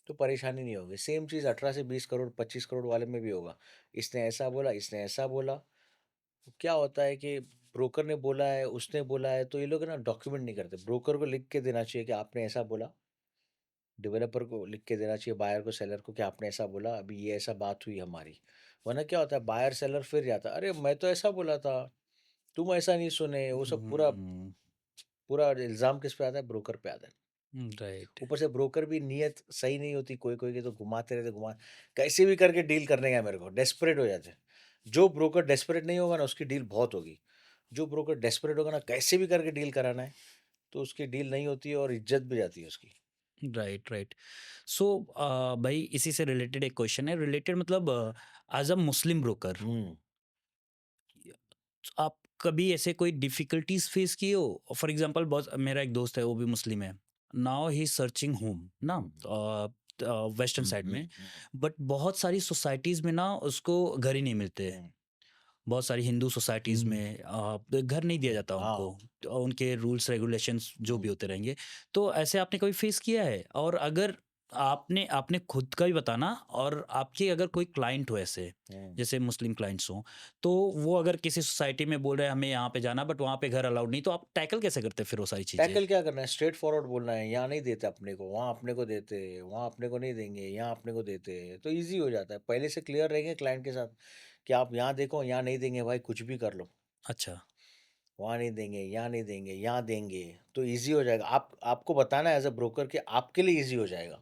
तो परेशानी नहीं होगी। सेम चीज़ 18 से 20 करोड़, 25 करोड़ वाले में भी होगा। इसने ऐसा बोला, इसने ऐसा बोला। तो क्या होता है कि ब्रोकर ने बोला है, उसने बोला है, तो ये लोग है ना डॉक्यूमेंट नहीं करते। ब्रोकर को लिख के देना चाहिए कि आपने ऐसा बोला, डेवलपर को लिख के देना चाहिए, बायर को, सेलर को, कि आपने ऐसा बोला, अभी ये ऐसा बात हुई हमारी। वरना क्या होता है, बायर सेलर फिर जाता है, अरे मैं तो ऐसा बोला था, तुम ऐसा नहीं सुने, वो सब पूरा हुँ, पूरा इल्ज़ाम किस पे आता है? ब्रोकर पे आता है। राइट। ऊपर से ब्रोकर भी नीयत सही नहीं होती, कोई-कोई की तो घुमाते रहते, कैसे भी करके डील करने का है मेरे को, डेस्परेट हो जाते हैं। जो ब्रोकर डेस्परेट नहीं होगा ना, उसकी डील बहुत होगी। जो ब्रोकर डेस्परेट होगा ना, कैसे भी करके डील कराना है, तो उसकी डील नहीं होती है और इज़्ज़त भी जाती है उसकी। Right, right. सो भाई इसी से रिलेटेड एक क्वेश्चन है, रिलेटेड मतलब एज़ अ मुस्लिम ब्रोकर, हुँ, आप कभी ऐसे कोई डिफिकल्टीज फेस किए हो? फॉर एग्जांपल बहुत, मेरा एक दोस्त है वो भी मुस्लिम है, now he is searching home ना, हुँ, वेस्टर्न हुँ, साइड हुँ, में, हुँ, बट बहुत सारी सोसाइटीज में ना उसको घर ही नहीं मिलते। हुँ, बहुत सारी हिंदू सोसाइटीज हुँ, में घर नहीं दिया हुँ, जाता हाँ, उनको, तो उनके रूल्स रेगुलेशंस जो हुँ, भी होते रहेंगे। तो ऐसे आपने कभी फेस किया है? और अगर आपने आपने खुद का भी बताना, और आपके अगर कोई क्लाइंट हो ऐसे, हुँ। जैसे मुस्लिम क्लाइंट्स हों, तो वो अगर किसी सोसाइटी में बोल रहे हैं हमें यहाँ पे जाना, बट वहाँ पे घर अलाउड नहीं, तो आप टैकल कैसे करते हैं फिर वो सारी चीज़ें? टैकल क्या करना है? स्ट्रेट फॉरवर्ड बोलना है, यहाँ नहीं देते अपने को, वहाँ अपने को देते, वहाँ अपने को नहीं देंगे, यहाँ अपने को देते। तो ईज़ी हो जाता है। पहले से क्लियर रहेंगे क्लाइंट के साथ कि आप यहाँ देखो, यहाँ नहीं देंगे भाई, कुछ भी कर लो। अच्छा। वहाँ नहीं देंगे, यहाँ नहीं देंगे, यहाँ देंगे, तो ईज़ी हो जाएगा। आपको बताना है एज़ अ ब्रोकर कि आपके लिए ईज़ी हो जाएगा।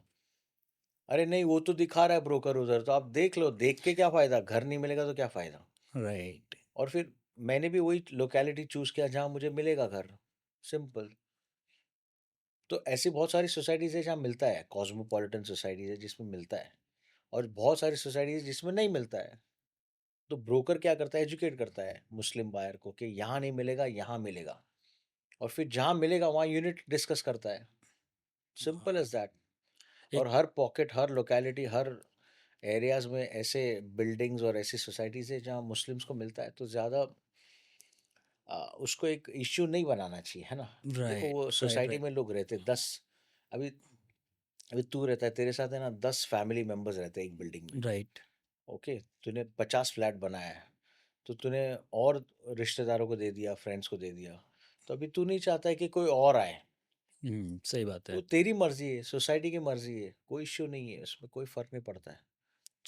अरे नहीं, वो तो दिखा रहा है ब्रोकर उधर, तो आप देख लो, देख के क्या फ़ायदा? घर नहीं मिलेगा तो क्या फ़ायदा? राइट। और फिर मैंने भी वही लोकेलिटी चूज़ किया जहाँ मुझे मिलेगा घर, सिंपल। तो ऐसी बहुत सारी सोसाइटीज़ है जहाँ मिलता है, कॉस्मोपॉलिटन सोसाइटीज़ है जिसमें मिलता है, और बहुत सारी सोसाइटीज़ जिसमें नहीं मिलता है। तो ब्रोकर क्या करता है, एजुकेट करता है मुस्लिम बायर को कि यहाँ नहीं मिलेगा, यहाँ मिलेगा, और फिर जहाँ मिलेगा वहाँ यूनिट डिस्कस करता है। Simple as that. एक और हर पॉकेट, हर लोकेलिटी, हर एरियाज़ में ऐसे बिल्डिंग्स और ऐसी सोसाइटीज़ है जहाँ मुस्लिम्स को मिलता है, तो ज़्यादा उसको एक इश्यू नहीं बनाना चाहिए, है ना? देखो वो राइट, राइट, सोसाइटी राइट, में लोग रहते 10, अभी अभी तू रहता है, तेरे साथ है ना 10 फैमिली मेंबर्स रहते हैं एक बिल्डिंग में, राइट। ओके? तूने 50 फ्लैट बनाया है, तो तूने और रिश्तेदारों को दे दिया, फ्रेंड्स को दे दिया, तो अभी तू नहीं चाहता है कि कोई और आए, सही बात तो है। तेरी मर्ज़ी है, सोसाइटी की मर्ज़ी है, कोई इश्यू नहीं है, उसमें कोई फ़र्क नहीं पड़ता है।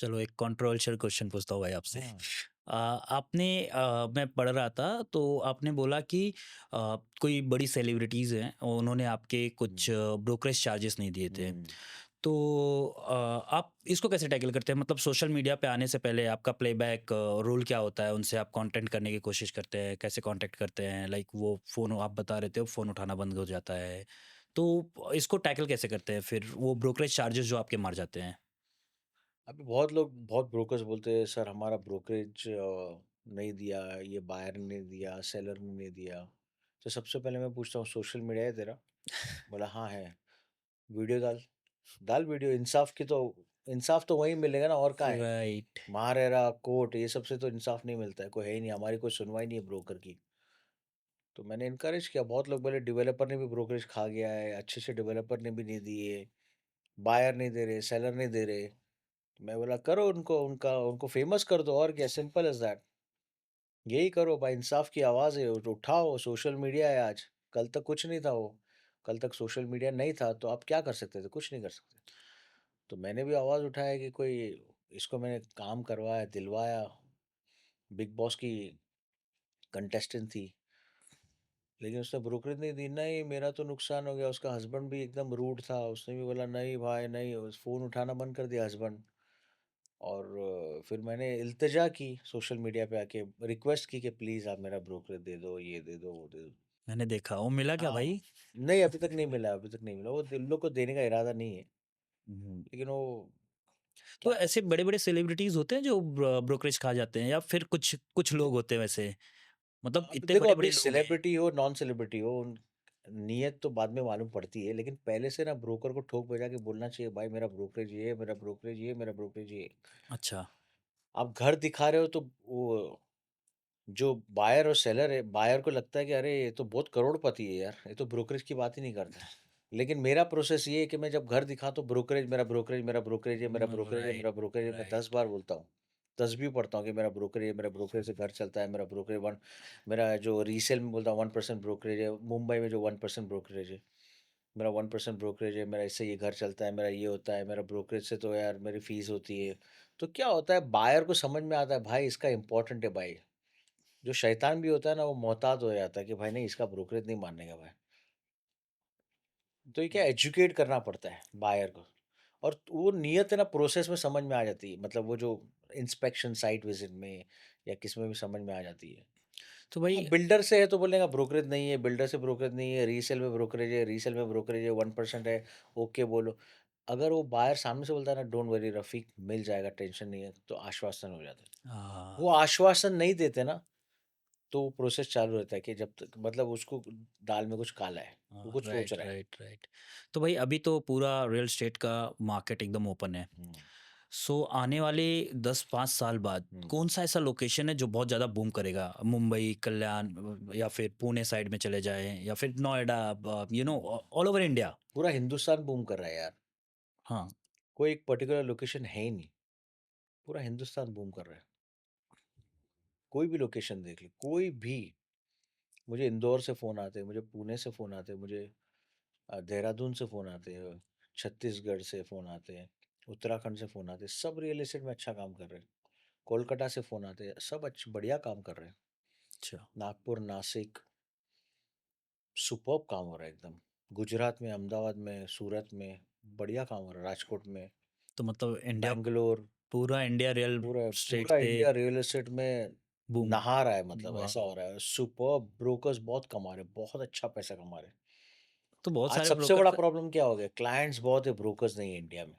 चलो एक कंट्रोवर्शियल क्वेश्चन पूछता हूँ भाई आपसे। हाँ। आपने मैं पढ़ रहा था तो आपने बोला कि कोई बड़ी सेलिब्रिटीज़ हैं और उन्होंने आपके हुँ, कुछ ब्रोकरेज चार्जेस नहीं दिए थे। हुँ। तो आप इसको कैसे टैकल करते हैं? मतलब सोशल मीडिया पे आने से पहले आपका प्लेबैक रोल क्या होता है? उनसे आप कंटेंट करने की कोशिश करते हैं? कैसे कॉन्टैक्ट करते हैं? लाइक वो फ़ोन आप बता रहे थे, वो फ़ोन उठाना बंद हो जाता है। तो इसको टैकल कैसे करते हैं फिर वो ब्रोकरेज चार्जेस जो आपके मर जाते हैं? अभी बहुत लोग बहुत ब्रोकर्स बोलते हैं सर हमारा ब्रोकरेज नहीं दिया, ये बायर ने नहीं दिया, सेलर ने नहीं दिया। तो सबसे पहले मैं पूछता हूँ सोशल मीडिया है तेरा? बोला हाँ है। वीडियो डाल, डाल वीडियो इंसाफ तो वहीं मिलेगा ना और कहाँ है? राइट। महारेरा, कोर्ट ये सब से तो इंसाफ नहीं मिलता है, कोई है ही नहीं, हमारी कोई सुनवाई नहीं है ब्रोकर की। तो मैंने इनकरेज किया, बहुत लोग बोले डेवलपर ने भी ब्रोकरेज खा गया है, अच्छे से डेवलपर ने भी नहीं दिए, बायर नहीं दे रहे, सेलर नहीं दे रहे। तो मैं बोला करो उनको फेमस कर दो और क्या, सिंपल एज़ दैट। यही करो भाई, इंसाफ की आवाज़ है, उठाओ, सोशल मीडिया है आज, कल तक कुछ नहीं था वो। कल तक सोशल मीडिया नहीं था तो आप क्या कर सकते थे? कुछ नहीं कर सकते। तो मैंने भी आवाज़ उठाया कि कोई इसको मैंने काम करवाया, दिलवाया, बिग बॉस की कंटेस्टेंट थी, लेकिन उसने ब्रोकरेज नहीं दी। नहीं, मेरा तो नुकसान हो गया। उसका हस्बैंड भी एकदम रूड था, उसने भी बोला नहीं भाई नहीं, उस फ़ोन उठाना बंद कर दिया हस्बैंड। और फिर मैंने इल्तिजा की सोशल मीडिया पे आके, रिक्वेस्ट की कि प्लीज़ आप मेरा ब्रोकरेज दे दो, ये दे दो, वो दे दो। मैंने देखा, वो मिला क्या हाँ, भाई? नहीं अभी तक नहीं मिला, अभी तक नहीं मिला। वो इन लोग को देने का इरादा नहीं है, हुँ। लेकिन वो तो क्या कर ऐसे सकते हैं। बड़े-बड़े सेलिब्रिटीज़ होते हैं जो ब्रोकरेज खा जाते हैं या फिर कुछ कुछ दे लोग होते हैं वैसे? मतलब अभी इतने देखो, अभी बड़े-बड़े लोग हैं। सेलिब्रिटी हो, नॉन सेलिब्रिटी हो, उन नीयत तो बाद में मालूम पड़ती है, लेकिन पहले से ना ब्रोकर को ठोक बजा के बोलना चाहिए, भाई मेरा ब्रोकरेज ये है, मेरा ब्रोकरेज ये है, मेरा ब्रोकरेज ये है। अच्छा। आप घर दिखा रहे हो तो वो जो बायर और सेलर है, बायर को लगता है कि अरे ये तो बहुत करोड़पति है यार, ये तो ब्रोकरेज की बात ही नहीं करता है। लेकिन मेरा प्रोसेस ये है कि मैं जब घर दिखाता हूँ, ब्रोकरेज, मेरा ब्रोकरेज, मेरा ब्रोकरेज है, मेरा ब्रोकरेज है, राइट, मेरा ब्रोकरेज है, मैं 10 राइट। बार बोलता हूँ। तस्बीह पढ़ता हूँ कि मेरा ब्रोकरेज है, मेरा ब्रोकरेज से घर चलता है, मेरा ब्रोकरेज वन, मेरा जो रीसेल में बोलता हूँ 1% ब्रोकरेज है, मुंबई में जो 1% ब्रोकरेज है, मेरा 1% ब्रोकरेज है, मेरा इससे ये घर चलता है, मेरा ये होता है, मेरा ब्रोकरेज से तो यार मेरी फीस होती है। तो क्या होता है, बायर को समझ में आता है भाई इसका इम्पोर्टेंट है भाई। जो शैतान भी होता है ना, वो मोहतात हो जाता है कि भाई नहीं, इसका ब्रोकरेज नहीं मानने का भाई। तो ये क्या, एजुकेट करना पड़ता है बायर को। और वो नियत है ना, प्रोसेस में समझ में आ जाती है, मतलब वो जो इंस्पेक्शन साइट विजिट में या किस में भी समझ में आ जाती है। तो हाँ, भाई बिल्डर से है तो बोलेगा ब्रोकरेज नहीं है, बिल्डर से ब्रोकरेज नहीं है, रीसेल में ब्रोकरेज है, रीसेल में ब्रोकरेज है, 1% है, ओके बोलो। अगर वो बायर सामने से बोलता है ना, डोंट वरी रफीक, मिल जाएगा, टेंशन नहीं है, तो आश्वासन हो जाता है। वो हाँ, आश्वासन नहीं देते ना, तो प्रोसेस चालू रहता है कि जब तक, मतलब उसको दाल में कुछ काला है, वो हाँ, कुछ सोच राइट, रहा है। Right, right. तो भाई अभी तो पूरा रियल एस्टेट का मार्केट एकदम ओपन है। हुँ, सो आने वाले 10-5 साल बाद हुँ। कौन-सा ऐसा लोकेशन है जो बहुत ज़्यादा बूम करेगा? मुंबई, कल्याण या फिर पुणे साइड में चले जाएँ या फिर नोएडा ऑल ओवर इंडिया? पूरा हिंदुस्तान बूम कर रहा है यार, हाँ, कोई एक पर्टिकुलर लोकेशन है ही नहीं, पूरा हिंदुस्तान बूम कर रहा है। कोई भी लोकेशन देख ले, कोई भी। मुझे इंदौर से फ़ोन आते हैं, मुझे पुणे से फ़ोन आते हैं, मुझे देहरादून से फ़ोन आते हैं, छत्तीसगढ़ से फ़ोन आते हैं, उत्तराखंड से फ़ोन आते हैं, सब रियल एस्टेट में अच्छा काम कर रहे हैं। कोलकाता से फ़ोन आते हैं, सब बढ़िया काम कर रहे हैं। अच्छा। नागपुर, नासिक, सुपर्ब काम हो रहा है एकदम। गुजरात में, अहमदाबाद में, सूरत में, बढ़िया काम हो रहा है, राजकोट में, तो मतलब इंडिया बैंगलोर, पूरा इंडिया रियल पूरा एस्टेट पूरा से इंडिया रियल एस्टेट में बूम। नहा रहा है, मतलब ऐसा वाह! हो रहा है। सुपर्ब, ब्रोकर्स बहुत कमा रहे हैं, बहुत अच्छा पैसा कमा रहे हैं। तो बहुत आज सारे सबसे बड़ा ब्रोकर्स प्रॉब्लम क्या हो गया, क्लाइंट्स बहुत है, ब्रोकर्स नहीं है इंडिया में।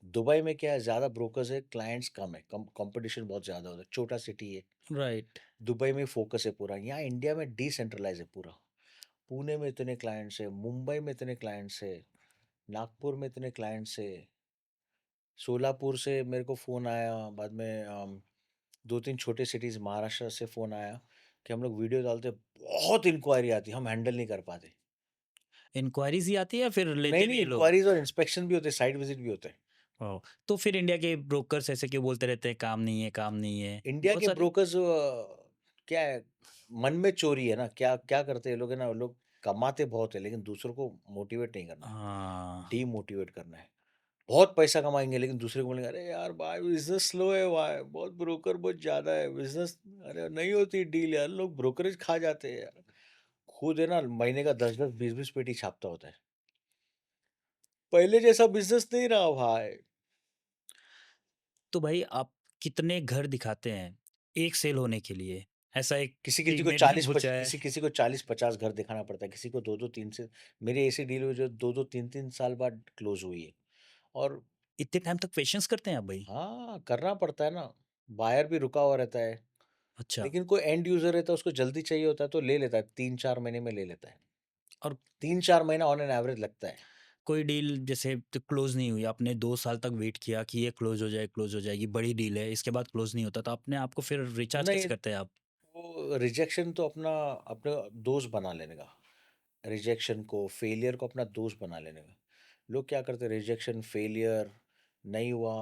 दुबई में क्या है, ज़्यादा ब्रोकर्स है, क्लाइंट्स कम है, कंपटीशन बहुत ज़्यादा होता है, छोटा सिटी है। राइट। दुबई में फोकस है पूरा, यहाँ इंडिया में डिसेंट्रलाइज है पूरा। पुणे में इतने क्लाइंट्स है, मुंबई में इतने क्लाइंट्स है, नागपुर में इतने क्लाइंट्स है, सोलापुर से मेरे को फ़ोन आया, बाद में 2-3 छोटे सिटीज़ महाराष्ट्र से फ़ोन आया कि हम लोग वीडियो डालते हैं, बहुत इंक्वायरी आती है, हम हैंडल नहीं कर पाते। इंक्वायरीज़ ही आती है या फिर नहीं, लेते भी नहीं, हैं लोग? इंक्वायरीज़ और इंस्पेक्शन भी होते हैं, साइट विज़िट भी होते हैं। ओह! तो फिर इंडिया के ब्रोकर्स ऐसे क्यों बोलते रहते हैं काम नहीं है, काम नहीं है? इंडिया बहुत के सारे ब्रोकर्स क्या है, मन में चोरी है ना, क्या क्या करते हैं ये लोग, है ना, वो लोग कमाते बहुत है, लेकिन दूसरों को मोटिवेट नहीं करना है, हाँ, डीमोटिवेट करना है। बहुत पैसा कमाएँगे लेकिन दूसरे को बोलेंगे, "अरे यार भाई बिज़नेस स्लो है भाई, बहुत ब्रोकर बहुत ज़्यादा है, बिज़नेस अरे नहीं होती डील यार, लोग ब्रोकरेज खा जाते हैं यार।" खुद है ना महीने का 10-10, 20-20 पेटी छापता होता है। पहले जैसा बिज़नेस नहीं रहा भाई। तो भाई आप कितने घर दिखाते हैं, एक सेल होने के लिए? ऐसा एक किसी-किसी को टीममेट ने 40 पच पूछा है। किसी-किसी को 40-50 घर दिखाना पड़ता है, किसी को 2-2 3 से मेरी ऐसी डील हुई जो 2-2 3-3 साल बाद क्लोज़ हुई है। और इतने टाइम तक पेशेंस करते हैं आप भाई? हाँ, करना पड़ता है ना, बायर भी रुका हुआ रहता है, अच्छा। लेकिन कोई एंड यूज़र रहता है उसको जल्दी चाहिए होता है तो ले लेता है, 3-4 महीने में ले लेता है। और 3-4 महीना ऑन एन एवरेज लगता है। कोई डील जैसे तो क्लोज़ नहीं हुई, आपने 2 साल तक वेट किया कि ये क्लोज़ हो जाएगी, बड़ी डील है, इसके बाद क्लोज़ नहीं होता, तो अपने आप को फिर रिचार्ज नहीं, कैसे करते हैं आप? वो रिजेक्शन तो अपना अपना दोस्त बना लेने का। रिजेक्शन को, फेलियर को अपना दोस्त बना लेने का। लोग क्या करते हैं रिजेक्शन, फेलियर नहीं हुआ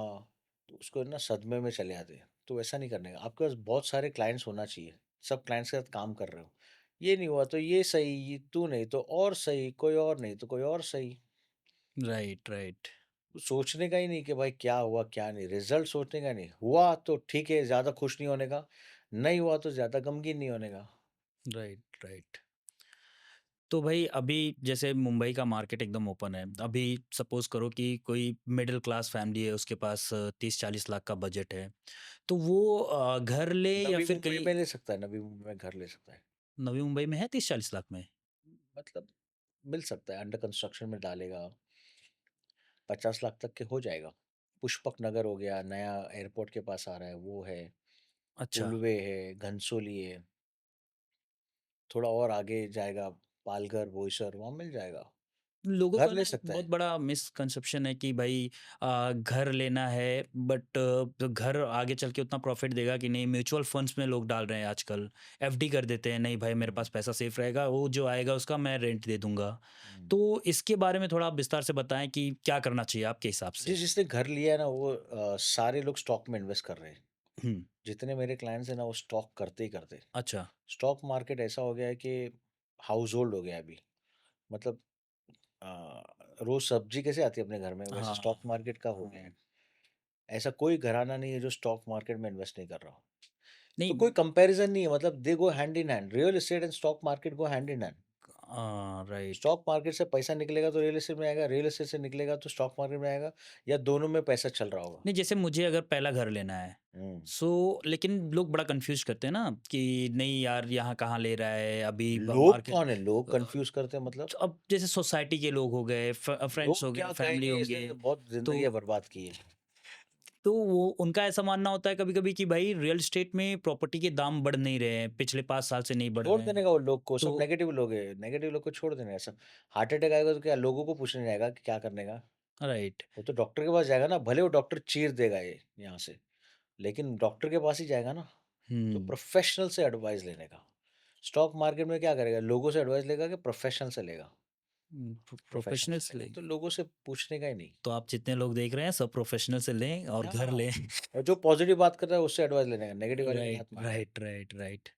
तो उसको ना सदमे में चले जाते हैं। तो वैसा नहीं करने का। आपके पास बहुत सारे क्लाइंट्स होना चाहिए। सब क्लाइंट्स के साथ काम कर रहे हो। ये नहीं हुआ तो ये सही, ये तू नहीं तो और सही, कोई और नहीं तो कोई और सही। राइट, राइट, सोचने का ही नहीं कि भाई क्या हुआ, क्या नहीं। रिज़ल्ट सोचने का नहीं। हुआ तो ठीक है, ज़्यादा खुश नहीं होने का। नहीं हुआ तो ज़्यादा गमगीन नहीं होने का। Right, right. तो भाई अभी जैसे मुंबई का मार्केट एकदम ओपन है। अभी सपोज़ करो कि कोई मिडल क्लास फैमिली है, उसके पास 30-40 लाख का बजट है। तो वो घर ले या नवी फिर मुंबई कहीं में ले सकता है, नवी मुंबई में घर ले सकता है। नवी मुंबई में है 30-40 लाख में? मतलब मिल सकता है, अंडर कंस्ट्रक्शन में डालेगा, 50 लाख तक के हो जाएगा। पुष्पक नगर हो गया, नया एयरपोर्ट के पास आ रहा है, वो है। अच्छा। उलवे है, घनसोली है, थोड़ा और आगे जाएगा, पालघर, बोईसर, वहाँ मिल जाएगा। लोगों घर का ना ले एक सकता बहुत है। बड़ा मिसकंसेप्शन है कि भाई घर लेना है, बट तो घर आगे चल के उतना प्रॉफिट देगा कि नहीं। म्यूचुअल फंड्स में लोग डाल रहे हैं आजकल, एफडी कर देते हैं, नहीं भाई मेरे हुँ, पास पैसा सेफ रहेगा, वो जो आएगा उसका मैं रेंट दे दूंगा। हुँ। तो इसके बारे में थोड़ा आप विस्तार से बताएं कि क्या करना चाहिए आपके हिसाब से। जिसने घर लिया है ना वो सारे लोग स्टॉक में इन्वेस्ट कर रहे हैं। हम्म। जितने मेरे क्लाइंट्स हैं ना वो स्टॉक करते ही करते हैं। अच्छा। स्टॉक मार्केट ऐसा हो गया है कि हाउसहोल्ड हो गया है अभी। मतलब रोज़ सब्ज़ी कैसे आती है अपने घर में, वैसे हाँ। स्टॉक मार्केट का हो गया है। ऐसा कोई घराना नहीं है जो स्टॉक मार्केट में इन्वेस्ट नहीं कर रहा हो। तो नहीं। कोई कंपैरिज़न नहीं है, मतलब they go hand in hand. Real estate and stock market go hand in hand. Right. Stock market से पैसा निकलेगा तो रियल एस्टेट में आएगा, रियल एस्टेट से निकलेगा तो स्टॉक मार्केट में आएगा, या दोनों में पैसा चल रहा होगा। नहीं, जैसे मुझे अगर पहला घर लेना है, हुँ। सो लेकिन लोग बड़ा कंफ्यूज करते हैं ना कि नहीं यार यहाँ कहाँ ले रहा है अभी लोग मार्केट। कौन है? लोग कन्फ्यूज़ करते हैं मतलब? तो अब जैसे सोसाइटी के लोग हो गए, फ्रेंड्स लोग हो गए, क्या फैमिली कहेंगे, होंगे। इसने तो बहुत तो ज़िंदगियाँ बर्बाद की है। तो वो उनका ऐसा मानना होता है कभी-कभी कि भाई रियल एस्टेट में प्रॉपर्टी के दाम बढ़ नहीं रहे हैं, पिछले 5 साल से नहीं बढ़ छोड़ रहे हैं। देने का वो लोग को, सब तो नेगेटिव लोग हैं, नेगेटिव लोग को छोड़ देने का सब। हार्ट अटैक आएगा तो क्या लोगों को पूछने जाएगा कि क्या करने का? राइट। वो तो डॉक्टर के पास जाएगा ना, भले वो डॉक्टर चीर देगा ये यहाँ से, लेकिन डॉक्टर के पास ही जाएगा ना। तो हुँ। प्रोफेशनल से एडवाइस लेने का। स्टॉक मार्केट में क्या करेगा? लोगों से एडवाइस लेगा कि प्रोफेशनल से लेगा? प्रोफेशनल से प्रोफेशनल्स लेगा। ले। तो लोगों से पूछने का ही नहीं। तो आप जितने लोग देख रहे हैं सब प्रोफेशनल से लें और घर हाँ, लें। और जो पॉजिटिव बात कर रहा है उससे एडवाइस लेने का, नेगेटिव वाले की राइट, बात मानना राइट, राइट, राइट।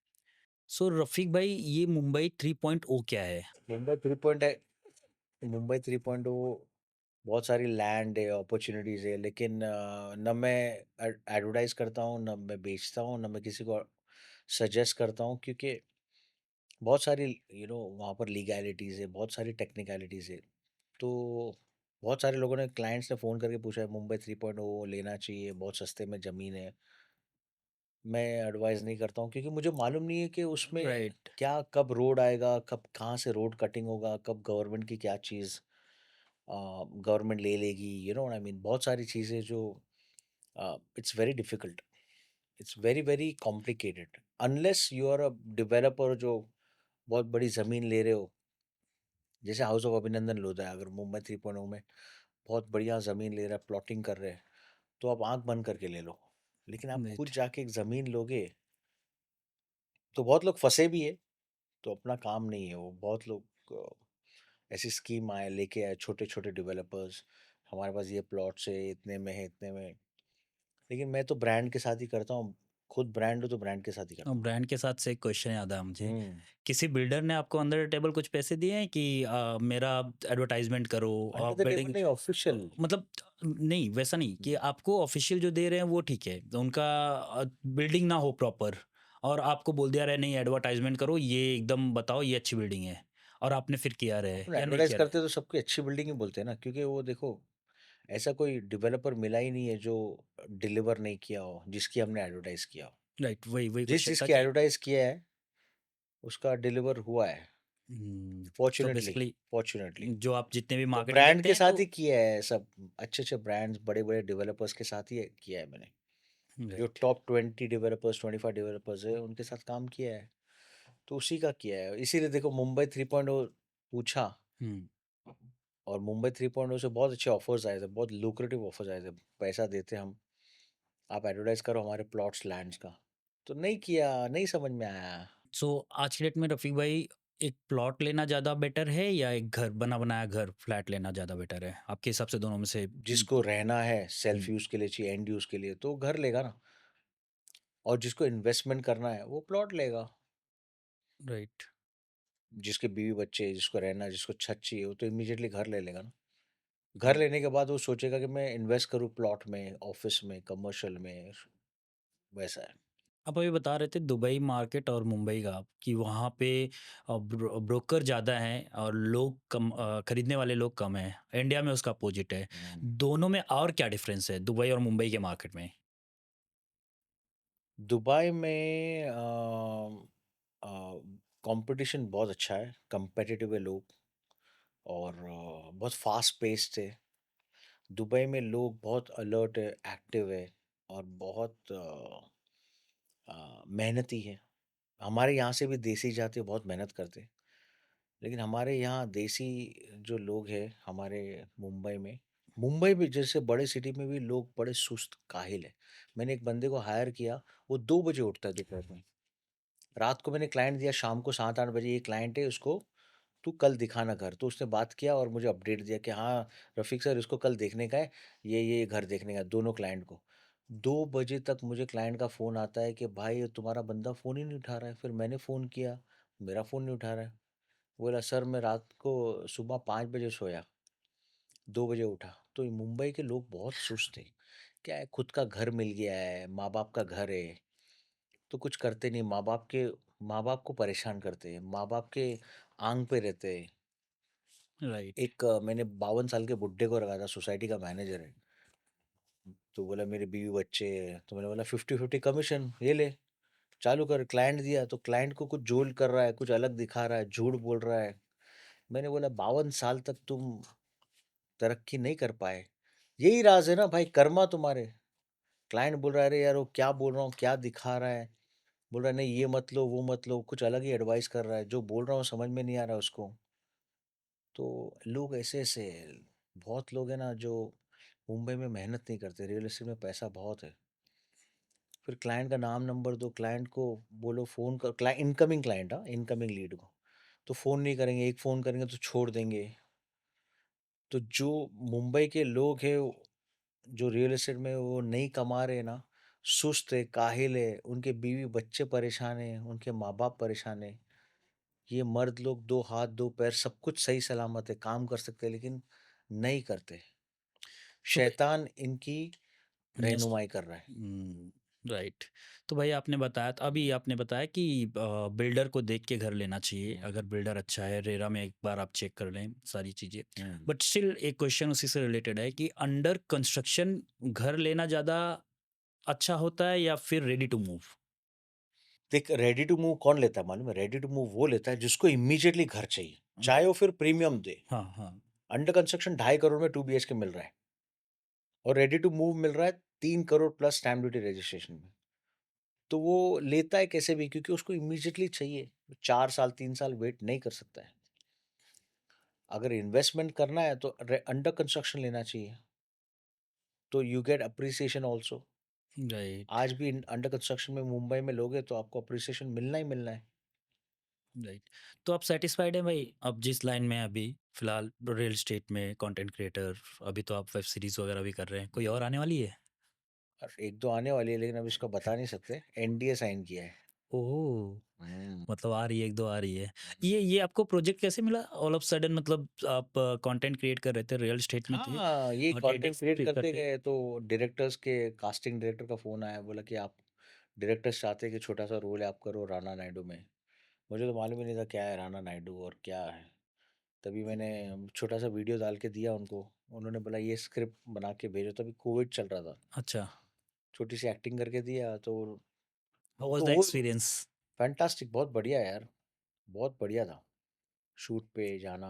सो रफ़ीक भाई ये मुंबई 3.0 क्या है? नहीं। मुंबई 3.0 बहुत सारी लैंड है, अपॉर्च्युनिटीज़ है, लेकिन ना मैं एडवर्टाइज़ करता हूँ, ना मैं बेचता हूँ, ना मैं किसी को सजेस्ट करता हूँ, क्योंकि बहुत सारी वहाँ पर लीगैलिटीज़ है, बहुत सारी टेक्निकलिटीज़ है। तो बहुत सारे लोगों ने, क्लाइंट्स ने फ़ोन करके पूछा है मुंबई 3.0 लेना चाहिए, बहुत सस्ते में ज़मीन है। मैं एडवाइस नहीं करता हूँ क्योंकि मुझे मालूम नहीं है कि उसमें राइट। क्या, कब रोड आएगा, कब कहाँ से रोड कटिंग होगा, कब गवर्नमेंट की क्या चीज़ गवर्नमेंट ले लेगी, you know what I mean. बहुत सारी चीज़ें जो it's very difficult, it's very very complicated, unless you are a developer जो बहुत बड़ी ज़मीन ले रहे हो। जैसे हाउस ऑफ अभिनंदन लोधा है, अगर मुंबई 3.0 में बहुत बढ़िया ज़मीन ले रहा है, प्लॉटिंग कर रहे हैं, तो आप आँख बंद करके ले लो। लेकिन आप खुद राइट। जाके एक ज़मीन लोगे, तो बहुत लोग फँसे भी है, तो अपना काम नहीं है वो। बहुत लोग ऐसी स्कीम आए, लेके आए छोटे-छोटे डेवलपर्स, हमारे पास ये प्लॉट्स है, इतने में है, इतने में। लेकिन मैं तो ब्रांड के साथ ही करता हूँ, खुद ब्रांड हो तो ब्रांड के साथ ही करना। ब्रांड के साथ से एक क्वेश्चन याद आया मुझे। हुँ। किसी बिल्डर ने आपको अंडर द टेबल कुछ पैसे दिए हैं कि मेरा एडवर्टाइज़मेंट करो अंडर द टेबल बिल्डिंग नहीं, ऑफ़िशियल। मतलब नहीं वैसा नहीं कि हुँ। आपको ऑफ़िशियल जो दे रहे हैं वो ठीक है। तो उनका बिल्डिंग ना हो प्रॉपर और आपको बोल दिया रहे नहीं एडवर्टाइज़मेंट करो, ये एकदम बताओ ये अच्छी बिल्डिंग है और आपने फिर किया रहे अपन या नहीं एडवर्टाइज़ किया रहे? करते तो सबकी अच्छी बिल्डिंग ही बोलते हैं ना, क्योंकि वो देखो, ऐसा कोई डेवलपर मिला ही नहीं है जो डिलीवर नहीं किया हो, जिसकी हमने एडवर्टाइज़ किया हो। राइट, वही जिस क्वेश्चन था जिसकी कि एडवर्टाइज़ किया है, उसका डिलीवर हुआ है, तो फॉर्च्यूनेटली, बेसिकली फॉर्च्यूनेटली। जो आप जितने भी तो मार्केट में ब्रांड देखते के हैं साथ तो ही किया है सब, अच्छे-अच्छे ब्रांड्स, बड़े-बड़े डेवलपर्स के साथ ही किया है मैंने। जो राइट। टॉप 20 डेवलपर्स, 25 डेवलपर्स हैं, उनके साथ काम किया है, तो उसी का किया है। इसीलिए देखो, मुंबई 3.0 पूछा, हुँ। और मुंबई 3.0 से बहुत अच्छे ऑफर्स आए थे, बहुत लुक्रेटिव ऑफर्स आए थे। पैसा देते हम, आप एडवर्टाइज़ करो हमारे प्लॉट्स, लैंड्स का। तो नहीं किया, नहीं समझ में आया। सो आज की डेट में रफ़ीक भाई एक प्लॉट लेना ज़्यादा बेटर है या एक घर बना-बनाया घर, फ्लैट लेना ज़्यादा बेटर है? आपके हिसाब से दोनों में से जिसको रहना है, सेल्फ हुँ, यूज़ के लिए चाहिए, एंड यूज़ के लिए, तो वो घर लेगा ना, और जिसको इन्वेस्टमेंट करना है, वो प्लॉट लेगा। राइट, जिसके बीवी बच्चे हैं, जिसको रहना है, जिसको छत चाहिए, वो तो इमीडिएटली घर ले लेगा ना। घर राइट। लेने के बाद वो सोचेगा कि मैं इन्वेस्ट करूँ प्लॉट में, ऑफ़िस में, कमर्शियल में, वैसा है। आप अभी बता रहे थे दुबई मार्केट और मुंबई का कि वहाँ पे ब्रोकर ज़्यादा हैं और लोग कम खरीदने वाले लोग कम हैं। इंडिया में उसका अपोज़िट है। हुँ। दोनों में और क्या डिफ़रेंस है दुबई और मुंबई के मार्केट में? दुबई में कॉम्पिटिशन बहुत अच्छा है, कॉम्पिटिटिव है लोग, और बहुत फ़ास्ट पेस्ड है। दुबई में लोग बहुत अलर्ट है, एक्टिव है, और बहुत मेहनती है। हमारे यहाँ से भी देसी जाते बहुत मेहनत करते हैं, लेकिन हमारे यहाँ देसी जो लोग हैं हमारे मुंबई भी जैसे बड़े सिटी में भी लोग बड़े सुस्त काहिल है। मैंने एक बंदे को हायर किया, वो 2 बजे उठता है दोपहर में। रात को मैंने क्लाइंट दिया, शाम को 7-8 बजे ये क्लाइंट है, उसको तू कल दिखाना घर। तो उसने बात किया और मुझे अपडेट दिया कि हाँ, रफ़ीक सर इसको कल देखने का है, ये घर देखने का है, दोनों क्लाइंट को। 2 बजे तक मुझे क्लाइंट का फ़ोन आता है कि भाई ये तुम्हारा बंदा फ़ोन ही नहीं उठा रहा है। फिर मैंने फ़ोन किया, मेरा फ़ोन नहीं उठा रहा है। बोला सर मैं रात को सुबह 5 बजे सोया, 2 बजे उठा। तो ये मुंबई के लोग बहुत सुस्त हैं। क्या है, खुद का घर मिल गया है, माँ-बाप का घर है, तो कुछ करते नहीं, माँ-बाप को परेशान करते हैं, माँ-बाप के आंग पे रहते हैं। राइट, एक मैंने 52 साल के बुड्ढे को रखा था, सोसाइटी का मैनेजर है। तो बोला मेरी बीवी बच्चे हैं, तो मैंने बोला 50-50 कमीशन ये ले, चालू कर। क्लाइंट दिया तो क्लाइंट को कुछ जोल कर रहा है, कुछ अलग दिखा रहा है, झूठ बोल रहा है। मैंने बोला 52 साल तक तुम तरक्की नहीं कर पाए, यही राज है ना भाई, कर्मा तुम्हारे। क्लाइंट बोल रहा है अरे यार वो क्या बोल रहा हूँ, क्या दिखा रहा है, बोल रहा है नहीं ये मत लो, वो मत लो, कुछ अलग ही एडवाइस कर रहा है, जो बोल रहा हूँ समझ में नहीं आ रहा उसको। तो लोग ऐसे-ऐसे हैं, बहुत लोग हैं ना जो मुंबई में मेहनत नहीं करते, रियल एस्टेट में पैसा बहुत है। फिर क्लाइंट का नाम नंबर दो, क्लाइंट को बोलो फ़ोन कर, इनकमिंग क्लाइंट, हाँ, इनकमिंग लीड को। तो फ़ोन नहीं करेंगे, एक फ़ोन करेंगे तो छोड़ देंगे। तो जो मुंबई के लोग हैं, जो रियल एस्टेट में वो नहीं कमा रहे ना, सुस्त है, काहिल है, उनके बीवी-बच्चे परेशान हैं, उनके माँ-बाप परेशान हैं। ये मर्द लोग 2 हाथ, 2 पैर, सब कुछ सही सलामत है, काम कर सकते हैं, लेकिन नहीं करते। तो भाई शैतान इनकी यस रहनुमाई कर रहा है। राइट। तो भाई आपने बताया तो अभी आपने बताया कि बिल्डर को देख के घर लेना चाहिए हुँ, अगर बिल्डर अच्छा है रेरा में एक बार आप चेक कर लें सारी चीज़ें। हुँ। बट स्टिल एक क्वेश्चन उसी से रिलेटेड है कि अंडर कंस्ट्रक्शन घर लेना ज़्यादा अच्छा होता है या फिर रेडी टू मूव? देख, रेडी टू मूव कौन लेता है मालूम है? रेडी टू मूव वो लेता है जिसको इमीडिएटली घर चाहिए, चाहे वो फिर प्रीमियम दे। हाँ, हाँ। अंडर कंस्ट्रक्शन 2.5 करोड़ में 2 बीएचके मिल रहा है, और रेडी टू मूव मिल रहा है 3 crore plus stamp duty registration में। तो वो लेता है कैसे भी, क्योंकि उसको इमीडिएटली चाहिए। 4 साल, 3 साल वेट नहीं कर सकता है। अगर इन्वेस्टमेंट करना है तो अंडर कंस्ट्रक्शन लेना चाहिए, तो you get appreciation also. Right, आज भी अंडर कंस्ट्रक्शन में मुंबई में लोगे तो आपको अप्रिसिएशन मिलना ही मिलना है। राइट। तो आप सैटिस्फाइड हैं भाई अब जिस लाइन में हैं अभी फिलहाल रियल एस्टेट में कंटेंट क्रिएटर अभी तो आप वेब सीरीज़ वगैरह भी कर रहे हैं। कोई और आने वाली है? और 1-2 आने वाली है, लेकिन अभी इसका बता नहीं सकते। एनडीए साइन किया है। ओह! हुँ। मतलब आ रही है, 1-2 आ रही है। ये आपको प्रोजेक्ट कैसे मिला? ऑल ऑफ सडन मतलब आप कंटेंट क्रिएट कर रहे थे, रियल एस्टेट में थे हाँ, ये और कंटेंट टेडेक्स क्रिएट स्पीकर करते थे। गए तो डायरेक्टर्स के कास्टिंग डायरेक्टर का फ़ोन आया, बोला कि आप डायरेक्टर्स चाहते हैं कि छोटा-सा रोल है आप करो राणा नायडू में। मुझे तो मालूम ही नहीं था क्या है राणा नायडू और क्या है। तभी मैंने छोटा-सा वीडियो डाल के दिया उनको। उन्होंने बोला ये स्क्रिप्ट बना के भेजो, तभी कोविड चल रहा था। अच्छा, छोटी-सी एक्टिंग करके दिया हाउ वाज़ तो द वो एक्सपीरियंस? फैंटास्टिक, बहुत बढ़िया यार, बहुत बढ़िया था। शूट पे जाना,